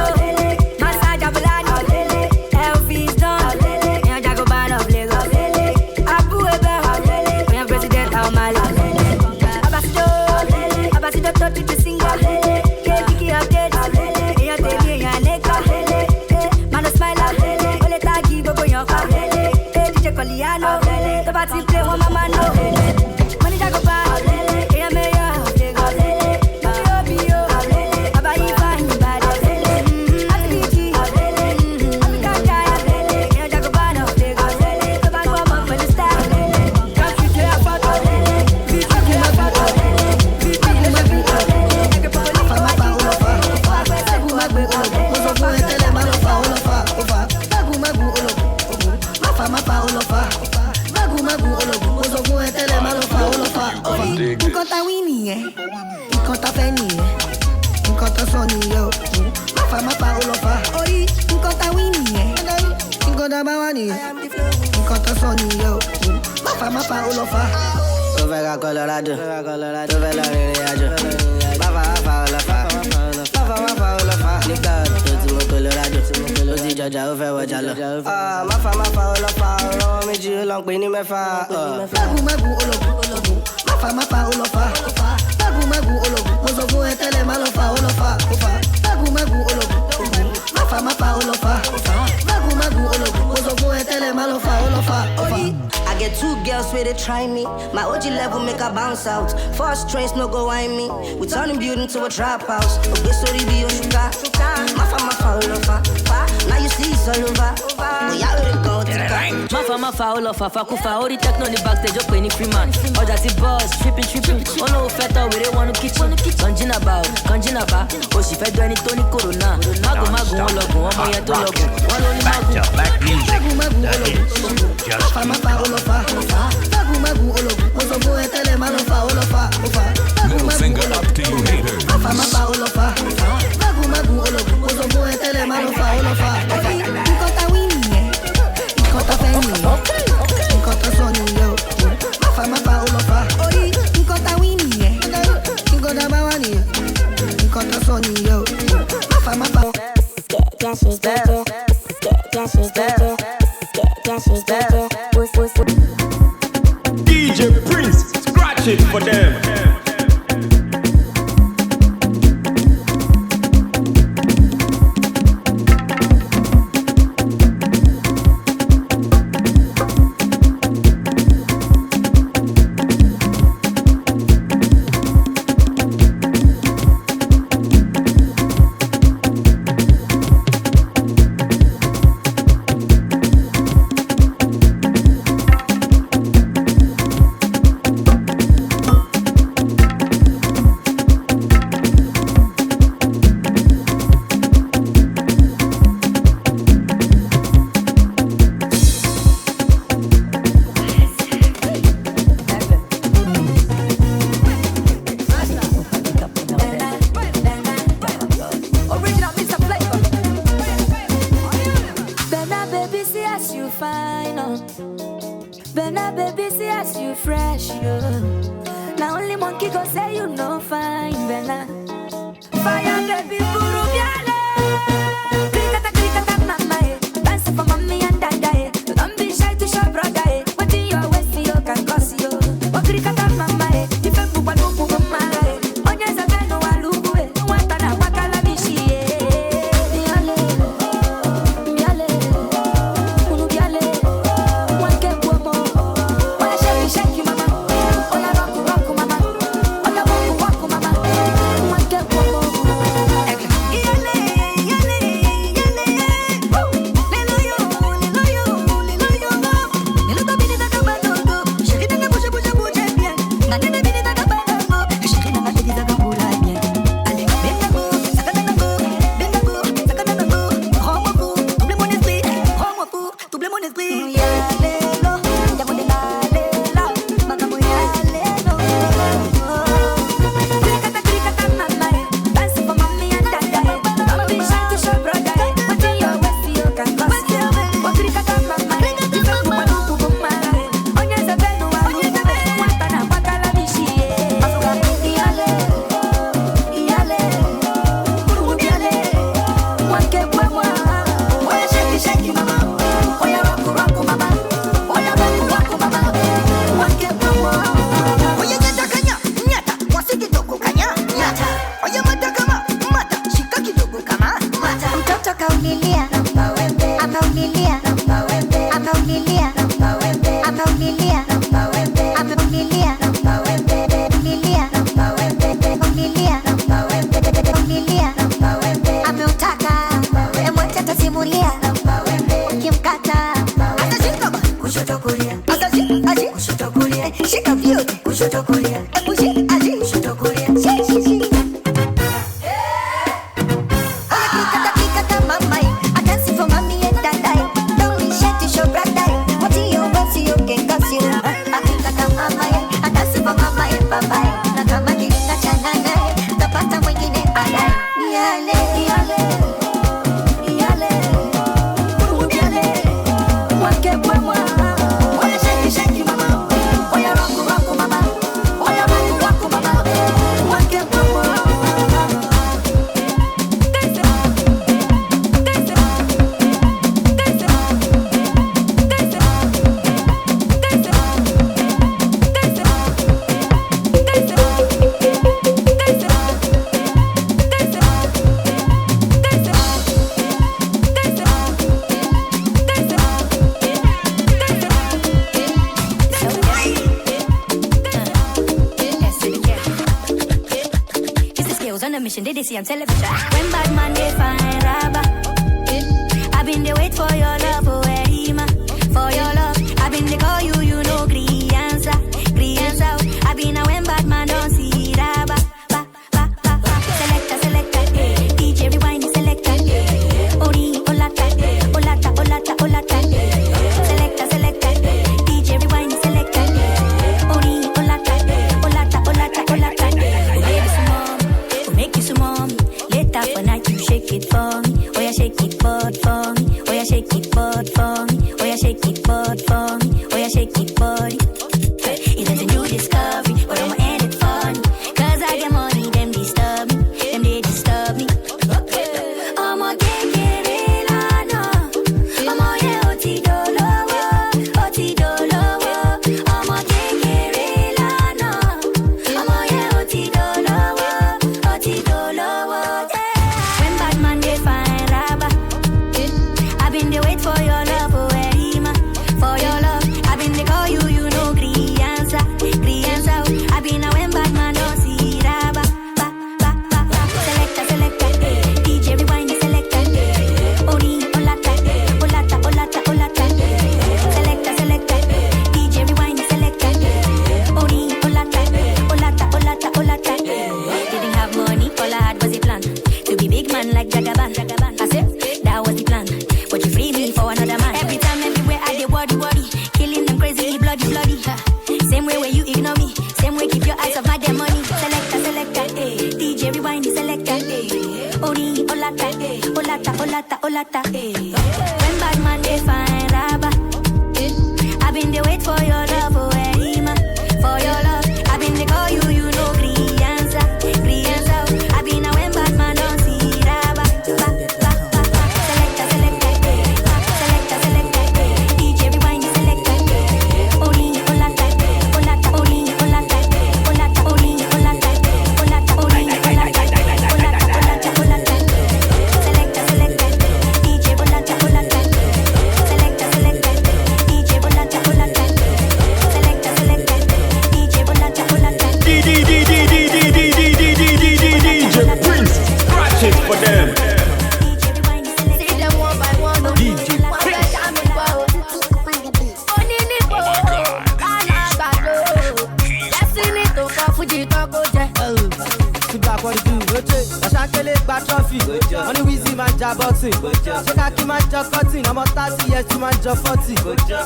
party play, one mama know. Money that go buy, yeah, me yeah. Nǹkan tá wí nìyẹn, nǹkan tá fẹ́ nìyẹn, nǹkan tó sọ nìyẹn o. Máfa ó lọ fa. Orí nǹkan tá wí nìyẹn, nǹkan tá bá wà nìyẹn, nǹkan tó sọ nìyẹn o. Máfa ó lọ fa. Tó fẹ́ ra Colorado, tó fẹ́ lọ rìnrìn àjò. Máfa ó lọ fa. Máfa ó lọ fa. Nígbà tó ti mọ Colorado, ó ti jọjà ó fẹ́ wọjà lọ. Máfa ó lọ fa. Ọ̀rọ̀ méjì ó lọ ń pè ní mẹ́fà. Mágùn ológun. Máfa ó lọ fa. Mágùn ológun. Mo sọ fún ẹ tẹ́lẹ̀ má lọ fa ó lọ fa. Mágùn ológun. Máfa ó lọ fa. Mágùn ológun. Mo sọ fún ẹ tẹ́lẹ̀ má lọ fa ó lọ fa. I get 2 girls where they try me. My OG level make her bounce out. First trains no go whine me. We turn the building to a trap house. Okay, sorry be your sugar. Máfa all over. Now you see it's all over. We out with go to the Máfa all over. Fakufa, all the techno in the backstage up any free man. All that the boss, tripping. Oh no, fat we they want to kitchen. Kanjina ba. Oh she fed do any Tony Corona. Magu, ologun, one more to logun. One only magu. Máfa ó lọ fa. Mágùn ológun. Mo sọ fún ẹ tẹ́lẹ̀ má lọ fa ó lọ fa. Middle finger up to you haters. Máfa ó lọ fa. Mágùn ológun. Mo sọ fún ẹ tẹ́lẹ̀ má lọ fa ó lọ fa. Nǹkan tá wí nìyẹn, nǹkan tá fẹ́ nìyẹn, nǹkan tó sọ nìyẹn o. Máfa ó lọ fa. Orí nǹkan tá wí nìyẹn, nǹkan tá bá wà nìyẹn, nǹkan tó sọ nìyẹn o. Máfa. DJ Prince, scratch it for them. Mama. push it to Korea. Push it, aji, push it to Korea. She. Did they see on television? When bad man they find Rabba, I've been there wait for your love, for your love. I've been there call you, you know, green answer. I've been a when bad man don't see Rabba. Selector, DJ rewind the selector. Ori, olata. Selector, DJ rewind the selector. Ori, olata. Make you some more. Later for night you shake it for me. Oh yeah, shake it butt for me. Oh yeah, shake it butt for me. Oh yeah, shake it butt for me. Oh yeah, shake it body. It is a new discovery, but I'ma end it funny. Cause I get money, them disturb me. They disturb me. I'ma take it in, I know. I'ma yeah, oti dolowo. I'ma take it in, I know. I'ma yeah, oti dolowo. When bad man they find Rabba, I've been there wait for your love, for your love. I've been there call you, you know, green answer. I've been a when bad man don't see Rabba. Selector, DJ rewind the selector. Ori, olata. Selector, DJ rewind the selector. Ori, olata. Didn't have money, all I had was a plan to be big man like Jagaban. I said that was the plan, but you free me for another man. Every time, everywhere I did worry, killing them crazy, bloody. Same way where you ignore me, same way keep your eyes off my damn money. Selector, DJ rewind the selector. Ori, olata. When bad man they find Rabba, I've been there wait for your love, for your love. I've been there call you, you know, green answer. I've been a when bad man don't see Rabba. Selector, DJ rewind the selector. Ori, olata. Money Weezy man ja boxing. Ṣé ká kí máa jọ cutting? Ọmọ 30 years tí máa jọ 40.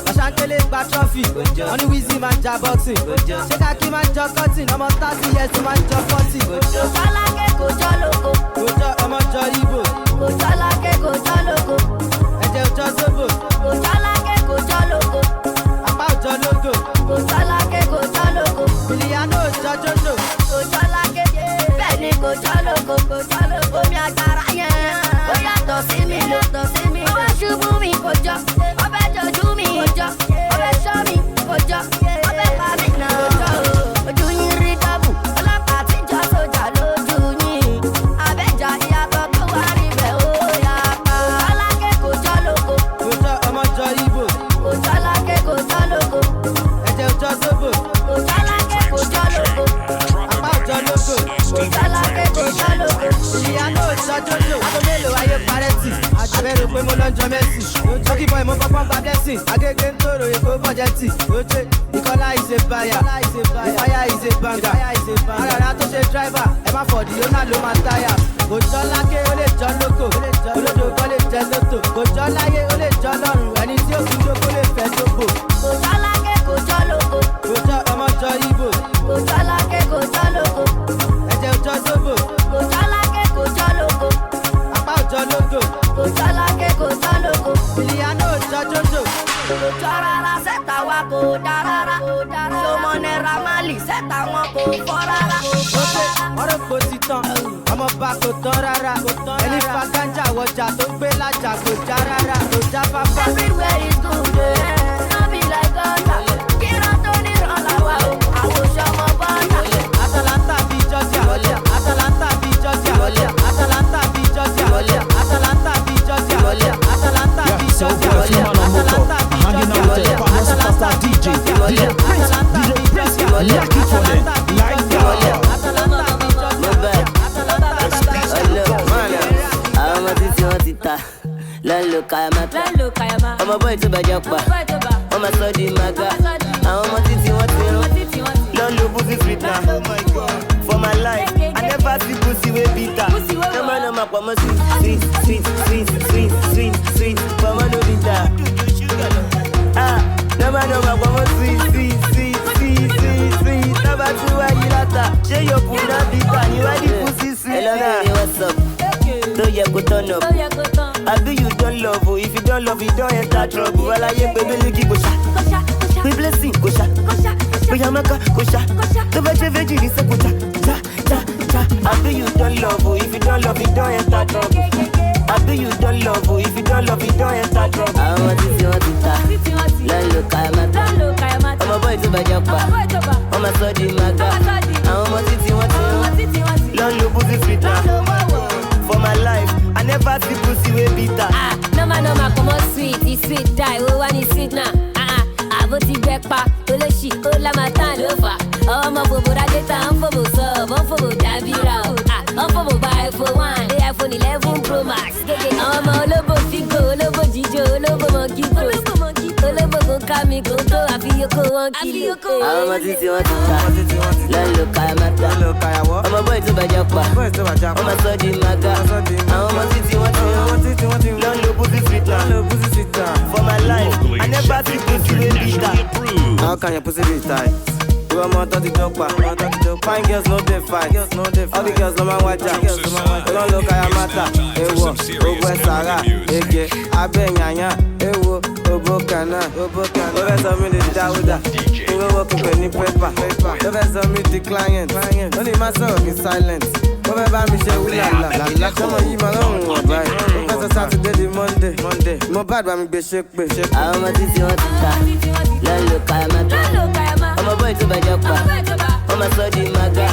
Ọ̀ṣánkélé gba trophy. Money Weezy man ja boxing. Ṣé ká kí máa jọ cutting? Ọmọ 30 years tí máa jọ 40. Kò jọ lákè, kò jọ lóko. Kò jọ ọmọ jọ Igbo. Kò jọ lákè, kò jọ lóko. Ẹ̀jẹ̀ òjọ Zobo. Kò jọ lákè, kò jọ lóko. Apá òjọ lógo. Kò jọ lákè, kò jọ lóko. Ìlíyànó òjọ Jojo. Kò jọ lákè, bẹ́ẹ̀ ni kò jọ lóko. Kò jọ lóko mi àgbàrá yẹn. Ó yàtọ̀ sí mi, yàtọ̀ sí mi. Ó wá ṣubú mi kò jọ. Ọbẹ̀ jọjú mi kò jọ. Ọbẹ̀ ṣọ́ mi kò jọ. Ọbẹ̀ pa mi náà kò jọ. Ojú yín rí dábù. Ọlọ́pàá ti jọ sójà lójú yín. Àbẹ̀jà ìyàtọ̀ tó wà níbẹ̀ ó yà pa. Kò jọ lákè, kò jọ lóko. Kò jọ ọmọ Messi. Lucky boy, mo fọpọ́n gba blessing. Agége ń tòrò èkó bọ́jẹ́tì. Oje, Ìkọlá is a buyer. Ìfáyà is a banger. Arara tó ṣe driver, ẹ má fọ̀dí, ó náà ló máa táyà. Kò jọ láké, ó lè jọ lóko. Olódò kan lè jẹ lóto. Kò jọ láyé, ó lè jọ lọ́rùn. Ẹni tí ó fi jókòó lè fẹ́ sóbò. Kò jọ láké, kò jọ lóko. Kò jọ ọmọ jọ Ibo. Kò jọ láké, kò jọ lóko. Ẹ̀jẹ̀ ò jọ sóbò. Kò jọ láké, kò jọ lóko. Apá ò jọ lóko. Kò jọ láké, kò jọ lóko. Ìlíyànà ò jọ jòjò. Kò jọ rárá, sẹ́ta wa kò dá rárá. Sọmọ Naira Marley, sẹ́ta wọn kò fọ́ rárá. Wọ́n rò pé ó ti tán, ọmọ bá kò tán rárá. Ẹni fa gánjà wọjà tó gbé lájà kò já rárá. Kò já fáfá. Everywhere is good, no be like gutter. Kíra tó ní ìrànlọ́wọ́ o, àwòṣọ ọmọ bọ́ọ̀dà. Atalanta bí Georgia. Atalanta bí Georgia. Atalanta bí Georgia. Atalanta bí Georgia. Atalanta bí Georgia. Atalanta bí Hanging out with the partner superstar DJ Prince, lucky for them, like that. Àwọn ọmọ títí wọn ti ta lọ́nlọ́ kayamata. Ọmọ bọ́ọ̀ tó bàjẹ́ pa ọmọ sọ di maga. Àwọn ọmọ títí wọn ti rán lọ́nlọ́ pussy sweet na. For my life, I never see pussy wey bitter. No ma pọ̀ mọ́ sweet. Pọ̀mọ́ no bitter. No ma pọ̀ mọ́ sweet. Number 2 wáyé látà. Ṣé yóò kún náà bitter ni wá di pussy sweet na? Hello baby, what's up? Tó yẹ kó turn up. Àbí you don't love o, if you don't love you don't enter trouble. Aláyé pé Bílíkì kò ṣá, pé blessing kò ṣá, pé Yamaka kò ṣá. Tó bá ṣe méjì ní sẹ́kù já. Àbí you don't love o, if you don't love you don't enter trouble. Àbí you don't love o, if you don't love you don't enter trouble. Àwọn ọmọ títí wọn ti ta lọ́nlọ́ kayamata. Ọmọ bọ́ọ̀ tó bàjẹ́ pa ọmọ sọ di maga. Àwọn ọmọ títí wọn ti rán lọ́nlọ́ pussy sweet na. For my life, I never see pussy way bitter. No man, come on sweet, it's sweet die, oh one is sweet now. Abo ti bẹ́ẹ̀ pa, olóṣì, ó lámàtán ló fà. Ọmọ fòbò rádẹ́ta, ń fòbò sub, ń fòbò dábìrà o. Ń fòbò gba iPhone 1, dé iPhone 11 Pro Max. Ọmọ olóbò figo, olóbò jíjó, olóbò monkey pro. Olóbò kò ká mi kò tó, àfiyókò 1 kilo. Àwọn ọmọ títí wọn ti ta lọ́nlọ́ kayamata. Ọmọ bọ́ọ̀ tó bàjẹ́ pa ọmọ sọ di maga. Àwọn ọmọ títí wọn ti rán lọ́nlọ́ pussy sweet na. For my life, I never see pussy wey bitter. How can your pussy be tight? You want more 30 joke pa. Fine girls no dey fight. All the girls no man watch out. They don't look at your matter. Ewo, ogo esara, ege, abe nyanya. Ewo, obo kana. Over some me the Dawuda. You go work with any paper. Over some me the client. Only myself is silent. Over by me say we la. Come on, you my own right. Over Saturday the Monday. Mo bad by me be shake. Àwọn ọmọ títí wọn ti ta lọ́nlọ́ kayamata. Ọmọ bọ́ọ̀ tó bàjẹ́ pa ọmọ sọ di maga.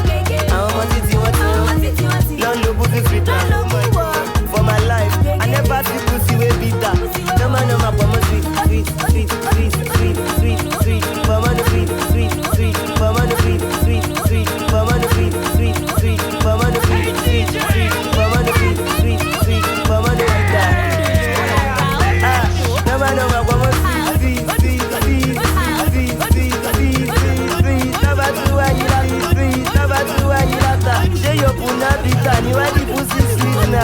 Àwọn ọmọ títí wọn ti rán lọ́nlọ́ pussy sweet na. For my life, I never see pussy way bitter. No ma pọ̀ mọ́ sweet. Pọ̀mọ́ no sweet. Pọ̀mọ́ no sweet. Pọ̀mọ́ no sweet. Pọ̀mọ́ no sweet. Pọ̀mọ́ no sweet. Pọ̀mọ́ no bitter. No ma pọ̀ mọ́ sweet. Number 2 wáyé látà. Ṣé yóò kún náà bitter ni wá di pussy sweet na?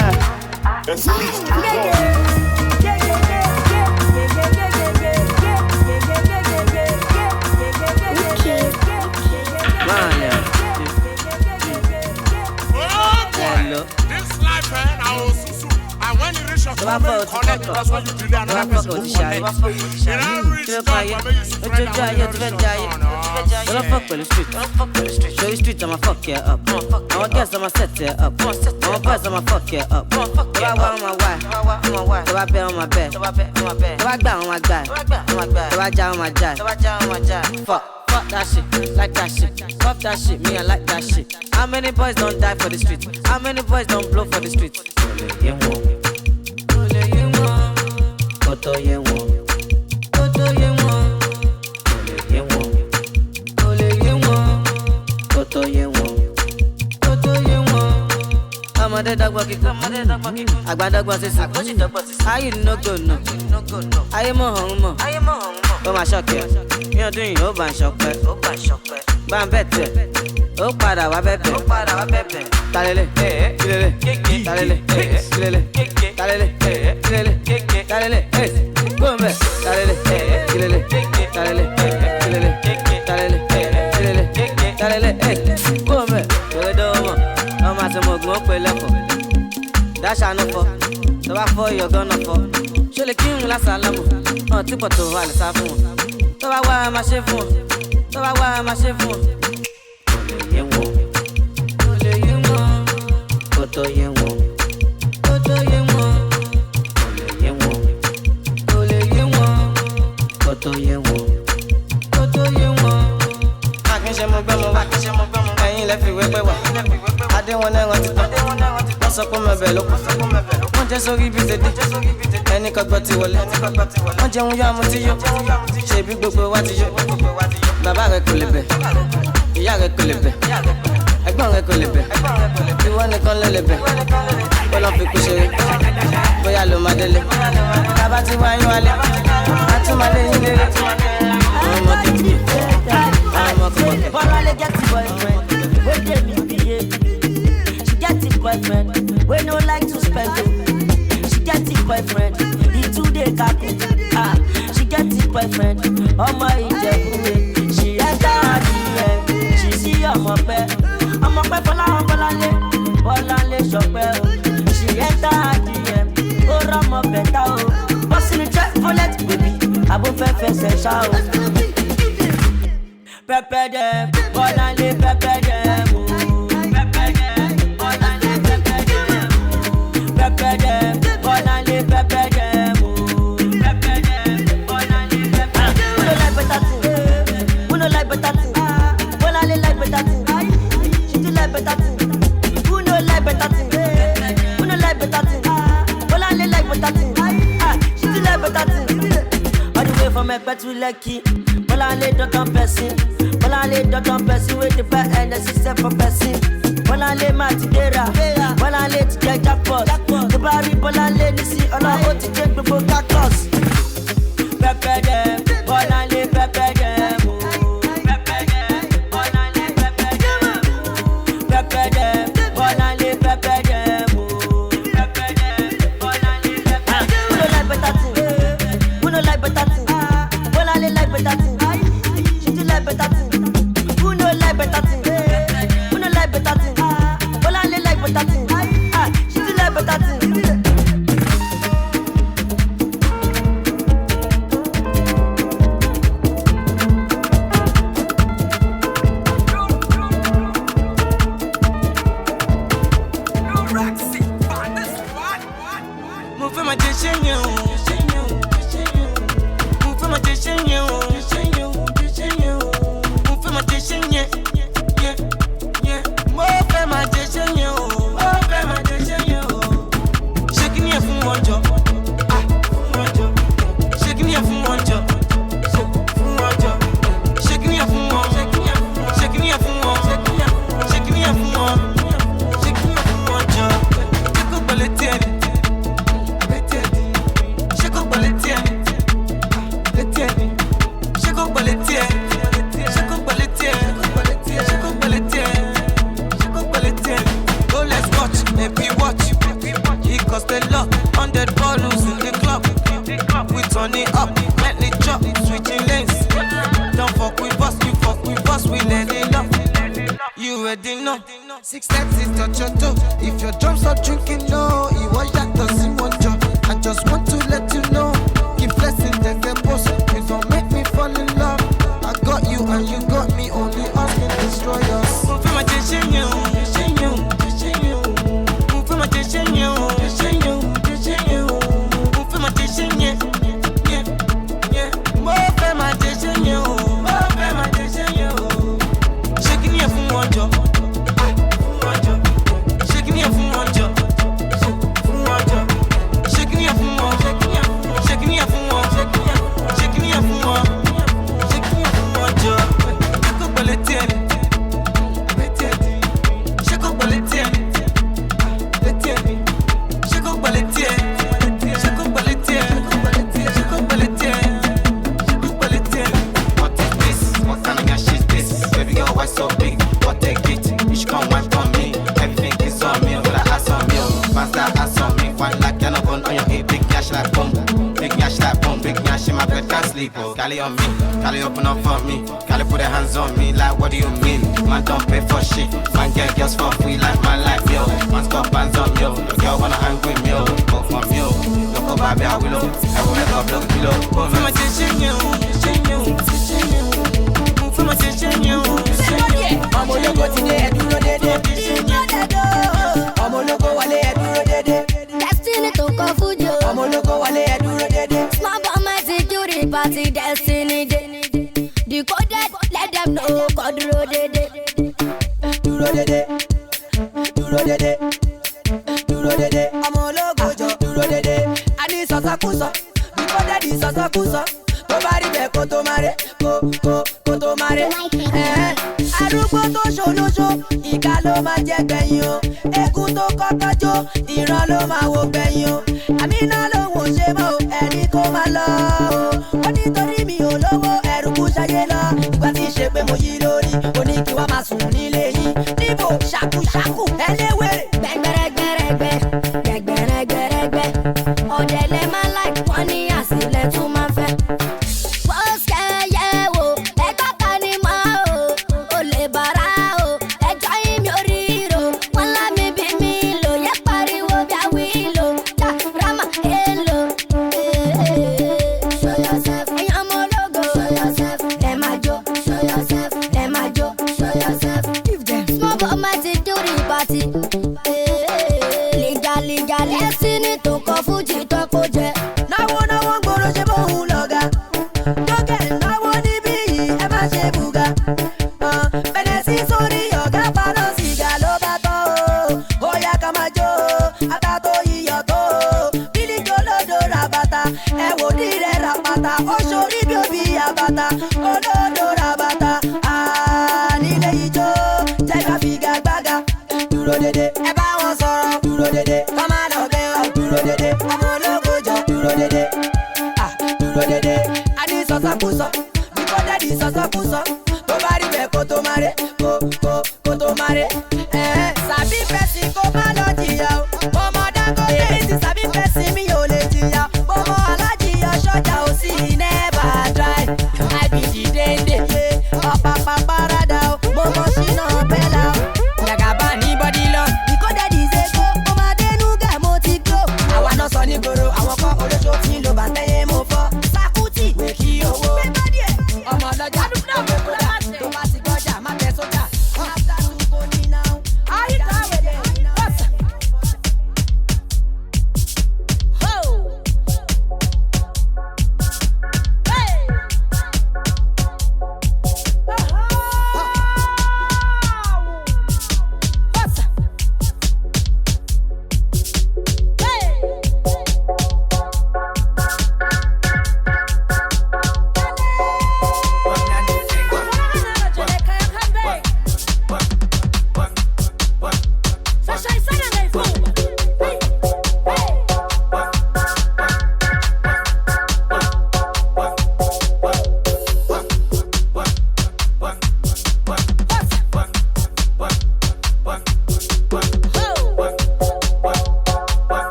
Hello. This life, man, I was so. And when you reach your collect, that's what you do. Another person will collect. You don't reach that, but you spread Don't fuck with the street. Show you street, I'ma fuck you up. I'ma guess I'ma set you up. I'ma buzz, I'ma fuck you up. Do I want my wife? Do I bet on my bed? Do I gbà on my guy? Do I ja on my jive? Fuck that shit, like that shit. Fuck that shit, me I like that shit. How many boys don't die for the street? How many boys don't blow for the street? Ọmọdé dọ́gbọ́n kíkọ́, àgbàdọ́gbọ́n sísè. Ayé no go no, ayé mọ̀ hàn mọ̀. Ó máa ṣọ̀kẹ́, ní ọdún yìí ó bá ń ṣọpẹ́. Bá ń bẹ̀tẹ̀, ó padà wá bẹ̀bẹ̀. Talele, kilele, talele, kilele, talele, kilele, talele, gómẹ̀, talele, kilele, talele, kilele, talele, kilele, talele, gómẹ̀. Tòlé dọ́wọ́, ọmọ àti ọmọọ̀gùn ó pè lẹ́kọ̀ọ́. Dáṣà ló fọ́, tó bá fọ́ ìyọ̀gán náà fọ́. Ṣé lè kí n lásàlámù? Ọ̀ tí pọ̀ tó wà lè sá fún wọn. Tó bá wá a máa ṣe fún wọn. Tó bá wá a máa ṣe fún wọn. Kò lè yé wọn. Kò tó yé wọn. Kò tó yé wọn. Kò lè yé wọn. Kò tó yé wọn. Kò tó yé wọn. Akínṣe mo gbẹ́ mo wá. Ẹ̀yin lẹ fi wẹ́pẹ́ wá. Adé wọn náà rántí tán. Wọ́n sọ pé mẹ́bẹ̀ ló kù. Wọ́n jẹ́ sórí bí tètè. Ẹni kọ́gbọ́n ti wọlé. Wọ́n jẹun yá mu tí yó. Ṣèbí gbogbo wa ti yó. Bàbá rẹ̀ kò lè bẹ̀. Ìyá rẹ̀ kò lè bẹ̀. Ẹ̀gbọ́n rẹ̀ kò lè bẹ̀. Ìwọ nìkan ló lè bẹ̀. Bọ́lá fi kú ṣeré. Bóyá ló máa délé. Bàbá ti wá yín wálé. A tún máa lé yín léré. Àwọn ọmọ kékeré. Àwọn ọmọ kékeré. Bọ́lá lè get boyfriend. Wey dey misbehave. She get a boyfriend. Wey no like to spend it. She get a boyfriend. He too dey kaku. She get a boyfriend. Ọmọ Ìjẹ̀bú. She enter her DM. She see ọmọpẹ́. Ọmọpẹ́ Bọ́láńlé ṣọpẹ́ o. She enter her DM. Ó rọ́mọ bẹ̀tà o. Bọ́sì ni trẹ́fọ́lẹ́t bèbí. Àbó fẹ́ fẹsẹ̀ ṣá o. Pẹ́pẹ́ dẹ̀ Bọ́láńlé pẹ́pẹ́ dẹ̀ mú. Pẹ́pẹ́ dẹ̀ Bọ́láńlé pẹ́pẹ́ dẹ̀ mú. Pẹ́pẹ́ dẹ̀ Bọ́láńlé pẹ́pẹ́ dẹ̀ mú. Pẹ́pẹ́ dẹ̀ Bọ́láńlé pẹ́pẹ́ dẹ̀ mú. Who no like better thing? Who no like better thing? Bọ́láńlé like better thing. She do like better thing. Who no like better thing? Who no like better thing? Bọ́láńlé like better thing. She do like better thing. All the way from Ẹ̀pẹ́ to Lekki. Bọ́láńlé dọ́kan pẹ̀sìn. Bọ́láńlé dọ́kan pẹ̀sìn wey dey buy and the system for pẹ̀sìn. Bọ́láńlé máa ti dẹ́ra. Bọ́láńlé ti jẹ́ jackpot. Tó bá rí Bọ́láńlé ní sí ọ̀nà ó ti dé gbogbo cactus. Pẹ́pẹ́ dẹ̀ Bọ́láńlé pẹ́pẹ́ dẹ̀ mú. Pẹ́pẹ́ dẹ̀ Bọ́láńlé pẹ́pẹ́ dẹ̀ mú. Pẹ́pẹ́ dẹ̀ Bọ́láńlé pẹ́pẹ́ dẹ̀ mú. Pẹ́pẹ́ dẹ̀ Bọ́láńlé pẹ́pẹ́ dẹ̀ mú. Who no like better thing? Who no like better thing? Bọ́láńlé like better thing. She do like better thing. Who no like better thing? Who no like better thing? Bọ́láńlé like better thing. She do like better thing. Mo fẹ́ máa jẹ ṣẹ́yìn o. Mo fẹ́ máa jẹ ṣẹ́yìn o. Mo fẹ́ máa jẹ ṣẹ́yìn. Mo fẹ́ máa jẹ ṣẹ́yìn o. Ṣé kí ni ẹ fún wọn jọ? Ṣé kí ni ẹ fún wọn jọ? Ṣé kí ni ẹ fún wọn? Ṣé kí ni ẹ fún wọn? Ṣé kí ni ẹ fún wọn? Ṣé kí ni ẹ fún wọn jọ? Ṣé kò gbọ́lẹ̀ tí ẹ ní? Ṣé kò gbọ́lẹ̀ tí ẹ ní? Ṣé kò gbọ́lẹ̀ tí ẹ? Ṣé kò gbọ́lẹ̀ tí ẹ? Ṣé kò gbọ́lẹ̀ tí ẹ? Ṣé kò gbọ́lẹ̀ tí ẹ? Go let's watch, maybe watch. It cost a lot, 100 bottles in the club. We turn it up, let it drop, switching lanes. Don't fuck with us, you fuck with us, we let it up. You already know. 630 touch your toe. If your drums are drinking, no, you want that doesn't want you. I just want to let you know. Keep blessing, there's a boss. You don't make me fall in love. I got you and you got me. Only us can destroy us. Move for my you. Move for my you. Move for my Shaking you from one job. Shaking you from one job. Shaking you from one job. but take it. You should come wine for me. Everything is on me, all I ask on me. Master ask on me. One like you're not on your head. Big yash like boom. Big yash like boom. Big yash in my bed, can't sleep. Oh, Cali on me. Cali open up for me. Cali put their hands on me. Like, what do you mean? Man, don't pay for shit. Man, get girls for free like my life, yo. Man, stop bands on yo. The girl wanna hang with me, yo. Go from yo. Look up, baby, I will look. I will make up, look below. For my teaching you. For my teaching you. I'm gonna go to the head, you know they I'm gonna go wale eduro dede. Destiny to go food you. I'm gonna go wale eduro dede. Small but mighty duty party destiny day. Decoded, let them know God road dede. Duro dede. Duro dede. Duro dede. I'm gonna go jo. Duro dede. I need sasakusa. Decoded is sasakusa. Nobody be koto mare. Koto mare. Arúgbó tó ṣolóṣo, ìka ló máa jẹ gbẹ̀yìn o. Egun tó kọ́kọ́ jó, ìran ló máa wo gbẹ̀yìn o. Àmínà lòun ò ṣe mọ́ o, ẹni kó máa lọ o. Ó nítorí mi ò lówó, ẹrù kú ṣayé lọ. Ìgbà tí ṣe pé mo yí lórí, ó ní kí wá máa sùn nílé yín. Níbo ṣàkúṣàkú ẹlẹ́wẹ̀rẹ̀. Gbẹ̀gbẹ̀rẹ̀gbẹ̀rẹ̀gbẹ̀, gbẹ̀gbẹ̀rẹ̀gbẹ̀rẹ̀gbẹ̀. Ọ̀dẹ̀ lè máa láì wọ́n ní àsìlẹ̀ tún máa fẹ́. Destiny to go Fuji to go je. Náwó gbòòrò ṣe bóun lọ̀gá. Jókè náwó níbí yìí ẹ má ṣe bùgá. Bẹ̀rẹ̀ sí sórí ọ̀gá paná sìgá ló bá tán o. Ó yá ká máa jó o, ata tó yíyọ̀ tó o. Bílíkì olódò ra bàtà, ẹ wò ní rẹ̀ ra bàtà. Ó ṣorí bí òbí àbàtà, olódò ra bàtà. Nílé ijó jẹ́ ká figagbága. Dúró dédé, ẹ bá wọn sọ̀rọ̀. Dúró dédé, ká má lọ bẹ́ ọ. Dúró dédé, ọmọ ológo jọ. Dúró dédé, dúró dédé. A ní sọ̀sọ̀kúsọ, bíkọ́ dẹ́dí sọ̀sọ̀kúsọ. Tó bá rí bẹ́ẹ̀ kó tó máa ré, kó tó máa ré. Sàbí fẹ́sì kó má lọ jìyà o. Ọmọ Dangote ti sàbí fẹ́sì mi ò lè jìyà. Ọmọ alájìyà sọ́jà ò sí never dry. IBG déndé, ọ̀pàpà parada o. Mo mọ̀ sínú bẹ́là o. Jàgàbá ní bọ́dí lọ. Bíkọ́ dẹ́dí ṣe kó, ọmọ Adénúgà mo ti gbó. Àwa náà sọ nígboro, àwọn kan olóṣó tí ń lo bàtẹ́yẹ mo fọ́. Sákútì, wèkí owó. Ọmọ ọlọ́jà, ọmọ èkó dà. Tó bá ti gbọ́jà, má tẹ sójà. After two kò ní náà.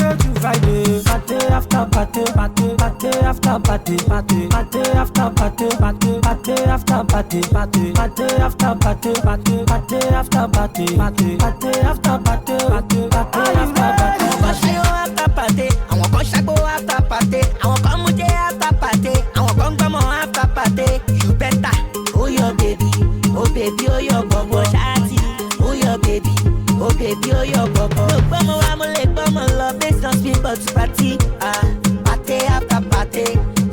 Monday to Friday, party after party, party, party after party, party, party after party, party, party after party, party, party after party, party, party after party, party, party after party, party, party after party. After party, àwọn kan ṣàgbó after party, àwọn kan mú jẹ after party, àwọn kan gbọmọ after party. You better, oh your baby, oh your bobo ṣáàtì, oh your baby, oh your bobo. Mo gbọ́mọ wa mo lè gbọ́mọ lọ based on speed but to party, party after party,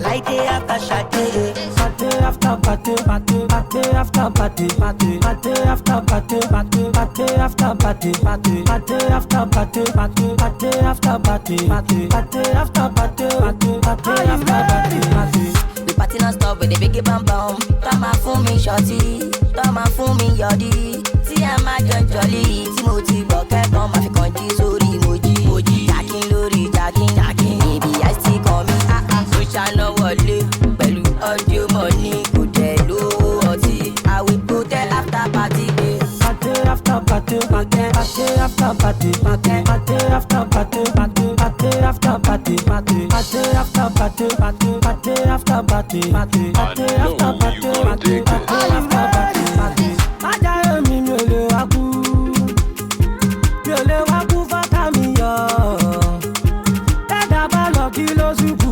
light day after shade. Party after party, party, party after party, party, party after party, party, party after party, party, party after party, party, party after party, party, party after party, party, party after party. The party non stop with the biggie bam bam. Tọ́mà fún mi shorty, tọ́mà fún mi yọ̀dí. Tí a máa jọ jọ̀lí, tí mo ti gbọ́ kẹ́kọ̀ọ́ máa fi kàn jí sórí mojí. Jackin lórí jackin, baby I still call me. Mo ṣáná wọlé pẹ̀lú audio money, kò dẹ̀ lówó ọtí. I will go there after party. Party after party, party, party after party, party, party after party, party, party after party, party, party after party, party, party after party, party, party after party, party, party after party. Ajá mi ò lè wá kú, mi ò lè wá kú fọ́tà mi yọ. Ẹ̀dá bá lọ kí ló ṣubú,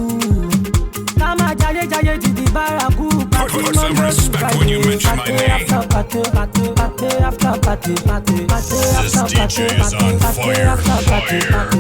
ká máa jayé títí bárakú. Put some respect when you mention my name. Party after party, after party, party, party after party, This DJ is on fire.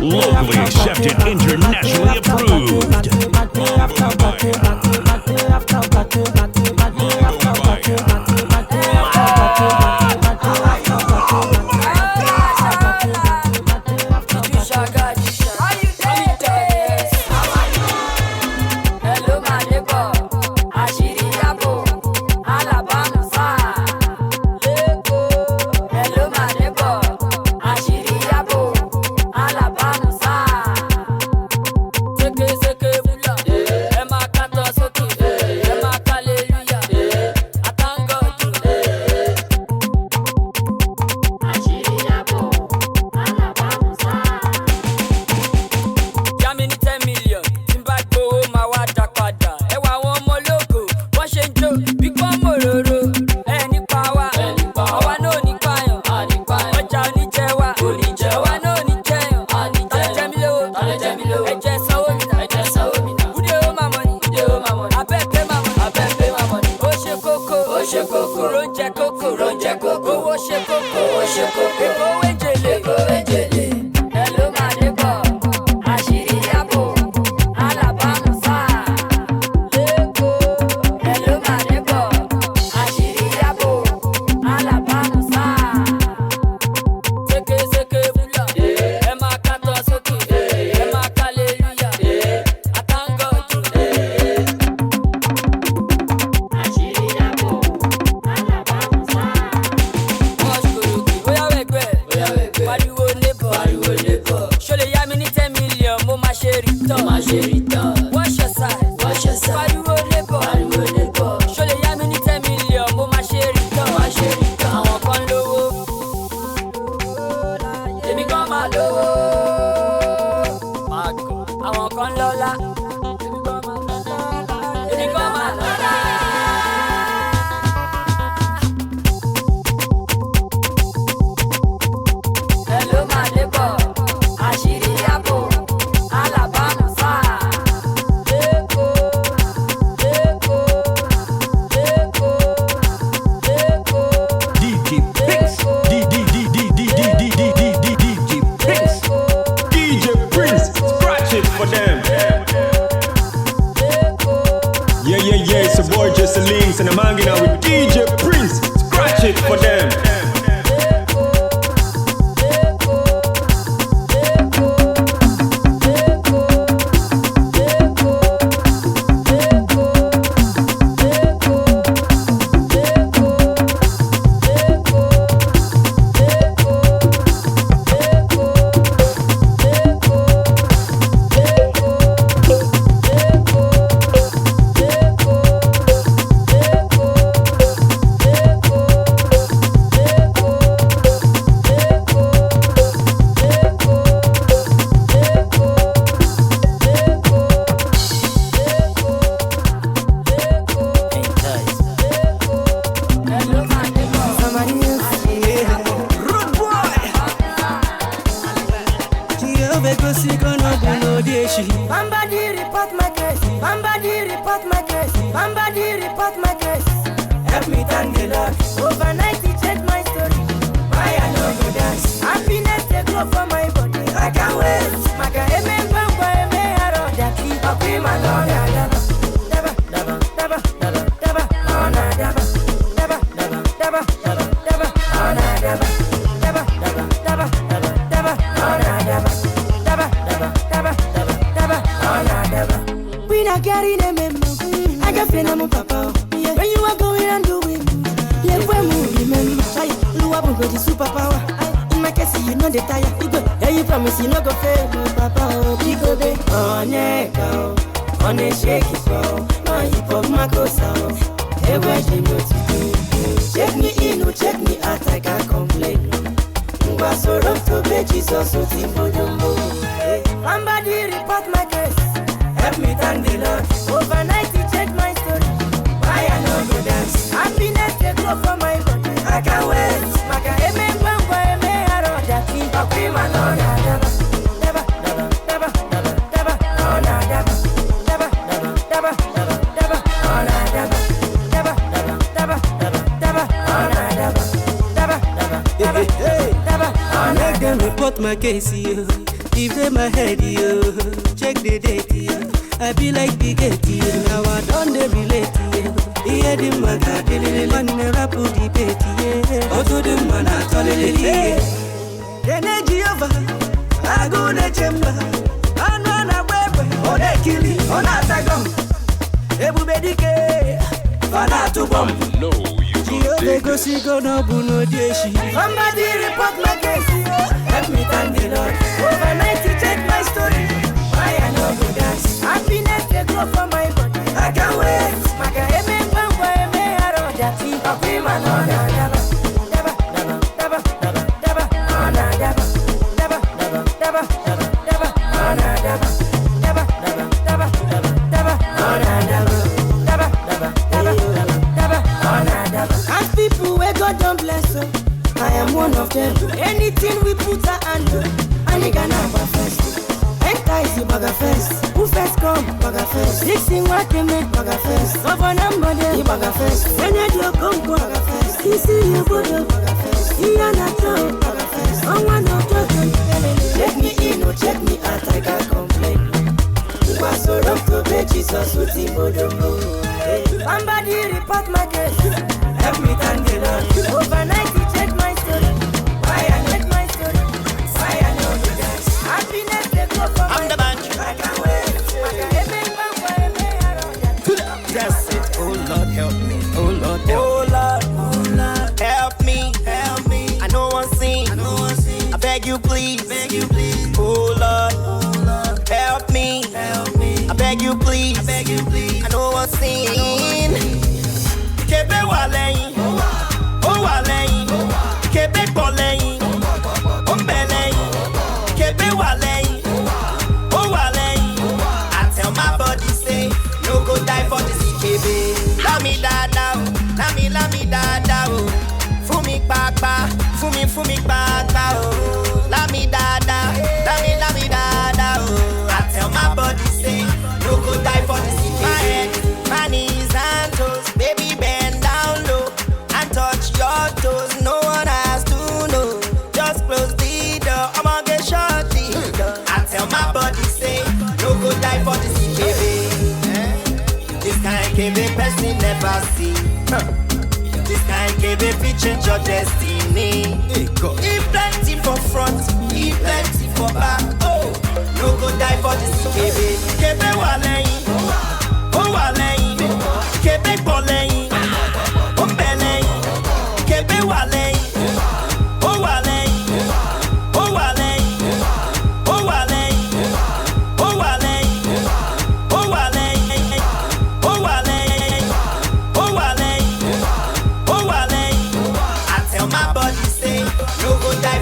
Locally accepted, internationally approved. And I'm hanging out with DJ Prince. Scratch it for them. report my case. Help me thank the Lord. Overnight he checked my story. Why I no go dance? Happiness they grow for my body. I can't wait. Maka eme mbamba eme aro jaki. Papi manona daba. Daba, daba, daba, daba, daba. Ona daba. Daba, daba, daba, daba, daba. Ona daba. Daba, daba, daba, daba, daba. Ona daba. Daba, daba, daba, daba, daba. Ona daba. We not carry them in. I got friend I'm papa. Yeah. When you are going and doing, yeah, when we remember, you are going to superpower. In my case, you know the tire. Yeah, you promise you not go fail, papa. You go there on a cow, on a shaky cow. My hip hop, my cosa. Hey, what you know to do? Check me in, check me out. I can't complain. Was so rough to be Jesus, so simple. Somebody report my case. Help me thank the Lord. Overnight he checked my story. Why I no go dance? Happiness they grow for my body. I can't wait. Maka eme mbamba eme aro jaki. Papi manona daba. Daba, daba, daba, daba, daba. Ona daba. Daba, daba, daba, daba, daba. Ona daba. Daba, daba, daba, daba, daba. Ona daba. Daba, daba, daba, daba. Ona make them report my case, yo. Give them my head, yo. Check the date, yo. I be like the gate, yo. Now I done the relate, yo. Hear the maga, the man in a rap debate, yeah. Also the man I tolerate, yeah. Energy over, I go to chamber. I know na wewe, oh they kill it, oh na tagam. Everybody care, fana to bomb. No, you go dig go see go no buno deshi. Somebody report my case, help me thank the Lord. Overnight he check my story. Why I no go dance? Happiness they grow for my body. I can't wait. Maka eme mbamba eme aro jati. Papi manona daba. Daba, daba, daba, daba, daba. Ona daba. Daba, daba, daba, daba, daba. Ona daba. Daba, daba, daba, daba, daba. Ona daba. Daba, daba, daba, daba, daba. Ona daba. As people where God don't bless us, I am one of them. Anything we put our hand to, and you gonna have a first. Enter is the bagger first. Who first come? Bagger first. Dixon working me, bagger first. Governor money, you bagger first. When you do come, bagger first. You see you go to bagger first. You are not true, bagger first. I want no talking. Check me in, or check me out, I can't complain. You are so rough to be Jesus, who's in Bodomo. Somebody report my case. Help me thank the Lord. Overnight he checked my story. Why I check my story? Why I know the dance? Happiness they go for I'm the man. I can't wait. That's it. Oh Lord, help me. Oh Lord, help me. Oh Lord, oh Lord, help me. Help me. I know one sing. I beg you please. Beg you please. Oh Lord, help me. Help me. I beg you please. I beg you please. I know one sing. Kebe wa lẹ́yìn, ó wà lẹ́yìn, kebe pọ̀ lẹ́yìn, ó ń bẹ lẹ́yìn, kebe wà lẹ́yìn, ó wà lẹ́yìn. I tell my body say, no go die for this kebe. Lami dada o, lami dada o, fún mi pàápàá, fún mi pàápàá o. Lami dada o. I tell my body say, no go die for this kebe. My head, my knees and toes, baby. Your toes, no one has to know. Just close the door, I'ma get shot the door. I tell my body say, no go die for this KB. This kind KB person never see. This kind KB fit change your destiny. If plenty for front, if plenty for back. Oh, no go die for this KB. KB wa lẹ́yìn, ó wà lẹ́yìn, KB pọ̀ lẹ́yìn, ó ń bẹ lẹ́yìn. Kebe wà lẹ́yìn, ó wà lẹ́yìn, ó wà lẹ́yìn, ó wà lẹ́yìn, ó wà lẹ́yìn, ó wà lẹ́yìn, ó wà lẹ́yìn, ó wà lẹ́yìn, ó wà lẹ́yìn. I tell my body say, no go die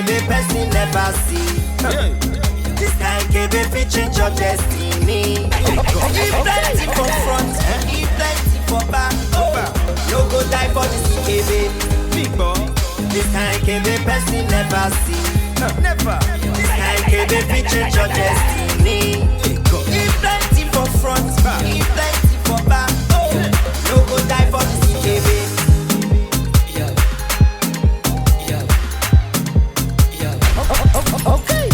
KB person never see. This kind KB fit change your destiny. If plenty for front, if plenty for back. No go die for this KB. Big boy. This kind KB person never see. Never. This kind KB fit change your destiny. If plenty for front, if plenty for back. No go die for this KB. Okay.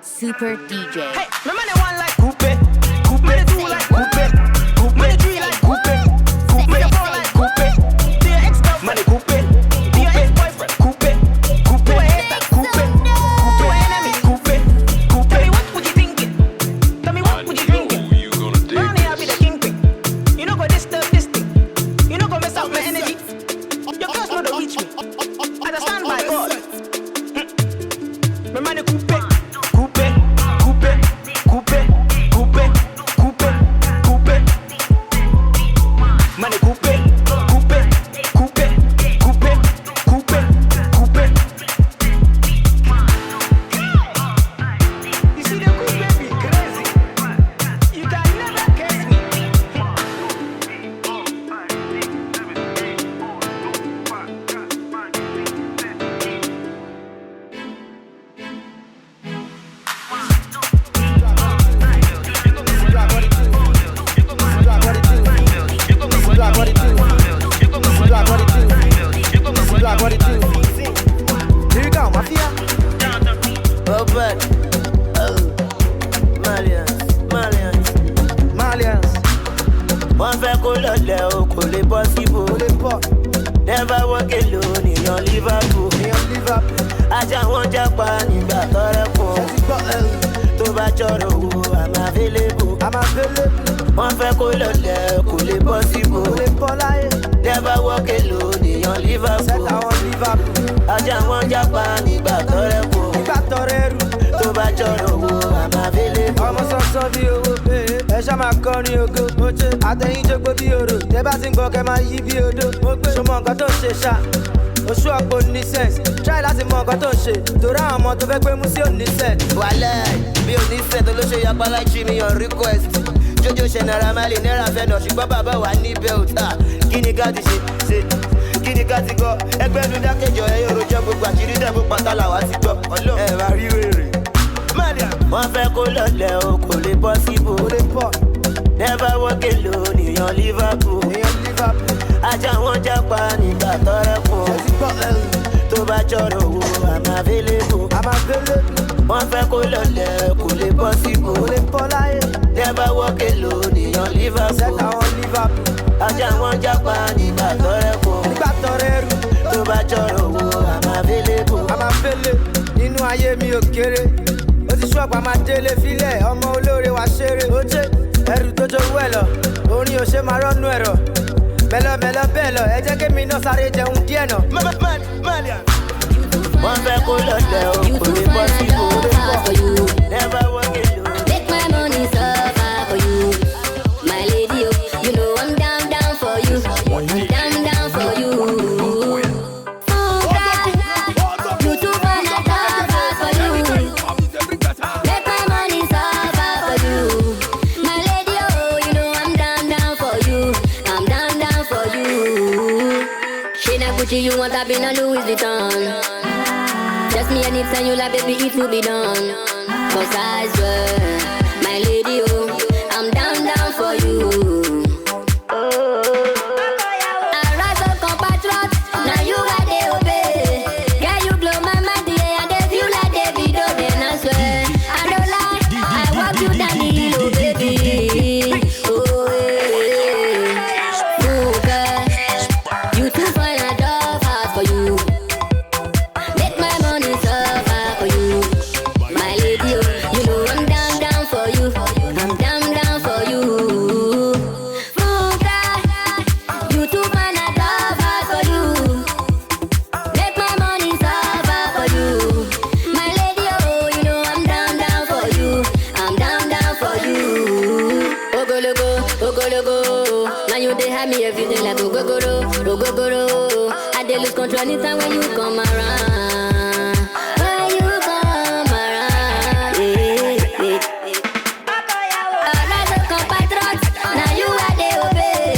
Super DJ. Hey, my man, one like coupe, coupe, the two like coupe, coupe, the three like coupe, coupe, the four like coupe, the ex-girlfriend, coupe, the ex-boyfriend, coupe, coupe, to a hater, coupe, coupe, to a enemy, coupe, coupe. Tell me what would you thinking? Tell me what would you drinking? Round here I be the kingpin. You know go disturb this thing. You know go mess up my energy. Your girls know to reach me. I just stand by God. My man, coupe. Never walk alone in your Liverpool. Aja wọn japa nígbà tọrẹ fún. Tó bá jọrọ wo, I'm available. Wọ́n fẹ́ kó lọlẹ̀ kò lè bọ́ síbò. Never walk alone in your Liverpool. Aja wọn japa nígbà tọrẹ fún. Tó bá jọrọ wo, I'm available. Ọmọ sọ́sọ́ bí owó ẹ ṣá máa kọrin ògo. Àtẹ̀yìn jókòó bí orò, tẹ́ bá ti ń gbọ́ kẹ́ máa yí bí odó. Ṣọmọ nǹkan tó ń ṣe ṣá, oṣù ọ̀pọ̀ ní sense. Try láti mọ nǹkan tó ń ṣe, torí àwọn ọmọ tó fẹ́ gbé mú sí òní set. Wàhálà bí òní set olóṣè yapa láì jí mi on request. Jojo ṣe Naira Marley náírà fẹ́ nà ṣùgbọ́n bàbá wa ní belt. Kí ni ká ti ṣe? Kí ni ká ti gbọ́? Ẹgbẹ́ nu dákẹ́jọ ẹ yóò rojọ́ gbogbo àṣírí dẹ́gbò pátá làwa ti gbọ́. Ẹ bá rí wèrè. Wọ́n fẹ́ kó lọlẹ̀ o kò lè bọ́ síbò. Never walk alone in your Liverpool. Aja wọn japa nígbà tọrẹ fún. Tó bá jọrọ wo, I'm available. Wọ́n fẹ́ kó lọlẹ̀ kò lè bọ́ síbò. Never walk alone in your Liverpool. Aja wọn japa nígbà tọrẹ fún. Tó bá jọrọ wo, I'm available. Nínú ayé mi ò kéré. Ó ti ṣọ́ọ̀pù àmà délé filẹ̀, ọmọ olóore wa ṣeré. Ó jẹ́ ẹrù tó jowó ẹ̀ lọ, orin ò ṣe máa rọ́nú ẹ̀rọ. Mẹ́lọ́mẹ́lọ́ bẹ́ẹ̀ lọ, ẹ jẹ́ kémi náà sáré jẹun díẹ̀ náà. One back all of them. You too fine and love hard for you. Never walk alone. Make my money suffer for you. My lady, oh, you know I'm down for you. I'm down for you. You too fine and love hard for you. Make my money suffer for you. My lady, oh, you know I'm down for you. I'm down for you. Shayna Gucci, you want to be in a Louis Vuitton. Just me and if you like, baby, it will be done. Cause I swear, my lady, oh, I'm down for you. Alright, so compatriot, now you got the obey. Can you blow my mind, yeah, and they feel like David, oh, then I swear. I don't lie, I walk you down the hill, oh, baby. Oh, yeah. You too fine, I love hard for you. Make my money suffer for you. My lady, oh, you know I'm down for you. I'm down for you. You too fine, I love hard for you. Make my money suffer for you. My lady, oh, you know I'm down for you. I'm down for you. Ogologo. Now you they have me every day like ogogoro. I dey lose control anytime when you come around. When you come around, yeah. Alright, so compatriot, now you are the obey.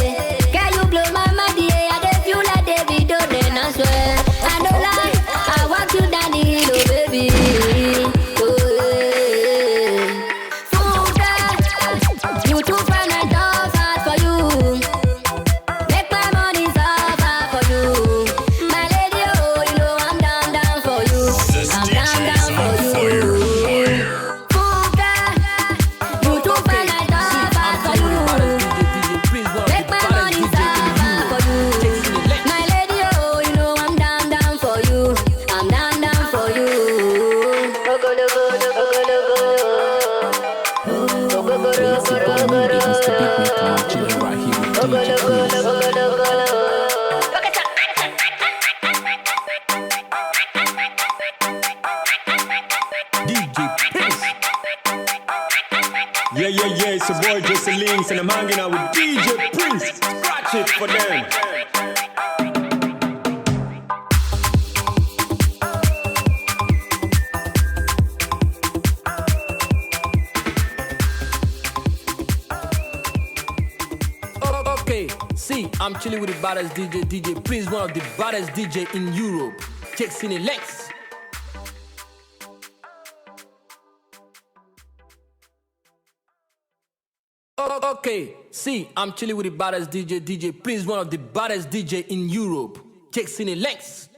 Can you blow my mind, yeah, I dey feel like David, oh, then I swear. I don't lie, I walk you down the hill, oh, baby. Oh, yeah. You too fine and love hard for you. Make my money suffer for you. My lady, oh, you know I'm down for you. I'm down for you. You too fine and love hard for you. Make my money suffer for you. My lady, oh, you know I'm down for you. I'm down for you. Yeah, it's your boy Jesse Links and I'm hanging out with DJ Prince. Scratch it for them. Okay, see, I'm chilling with the baddest DJ Prince, one of the baddest DJ in Europe. Check Cine Lex. Okay, see, I'm chilling with the baddest DJ Prince, one of the baddest DJ in Europe. Check Cine Lex.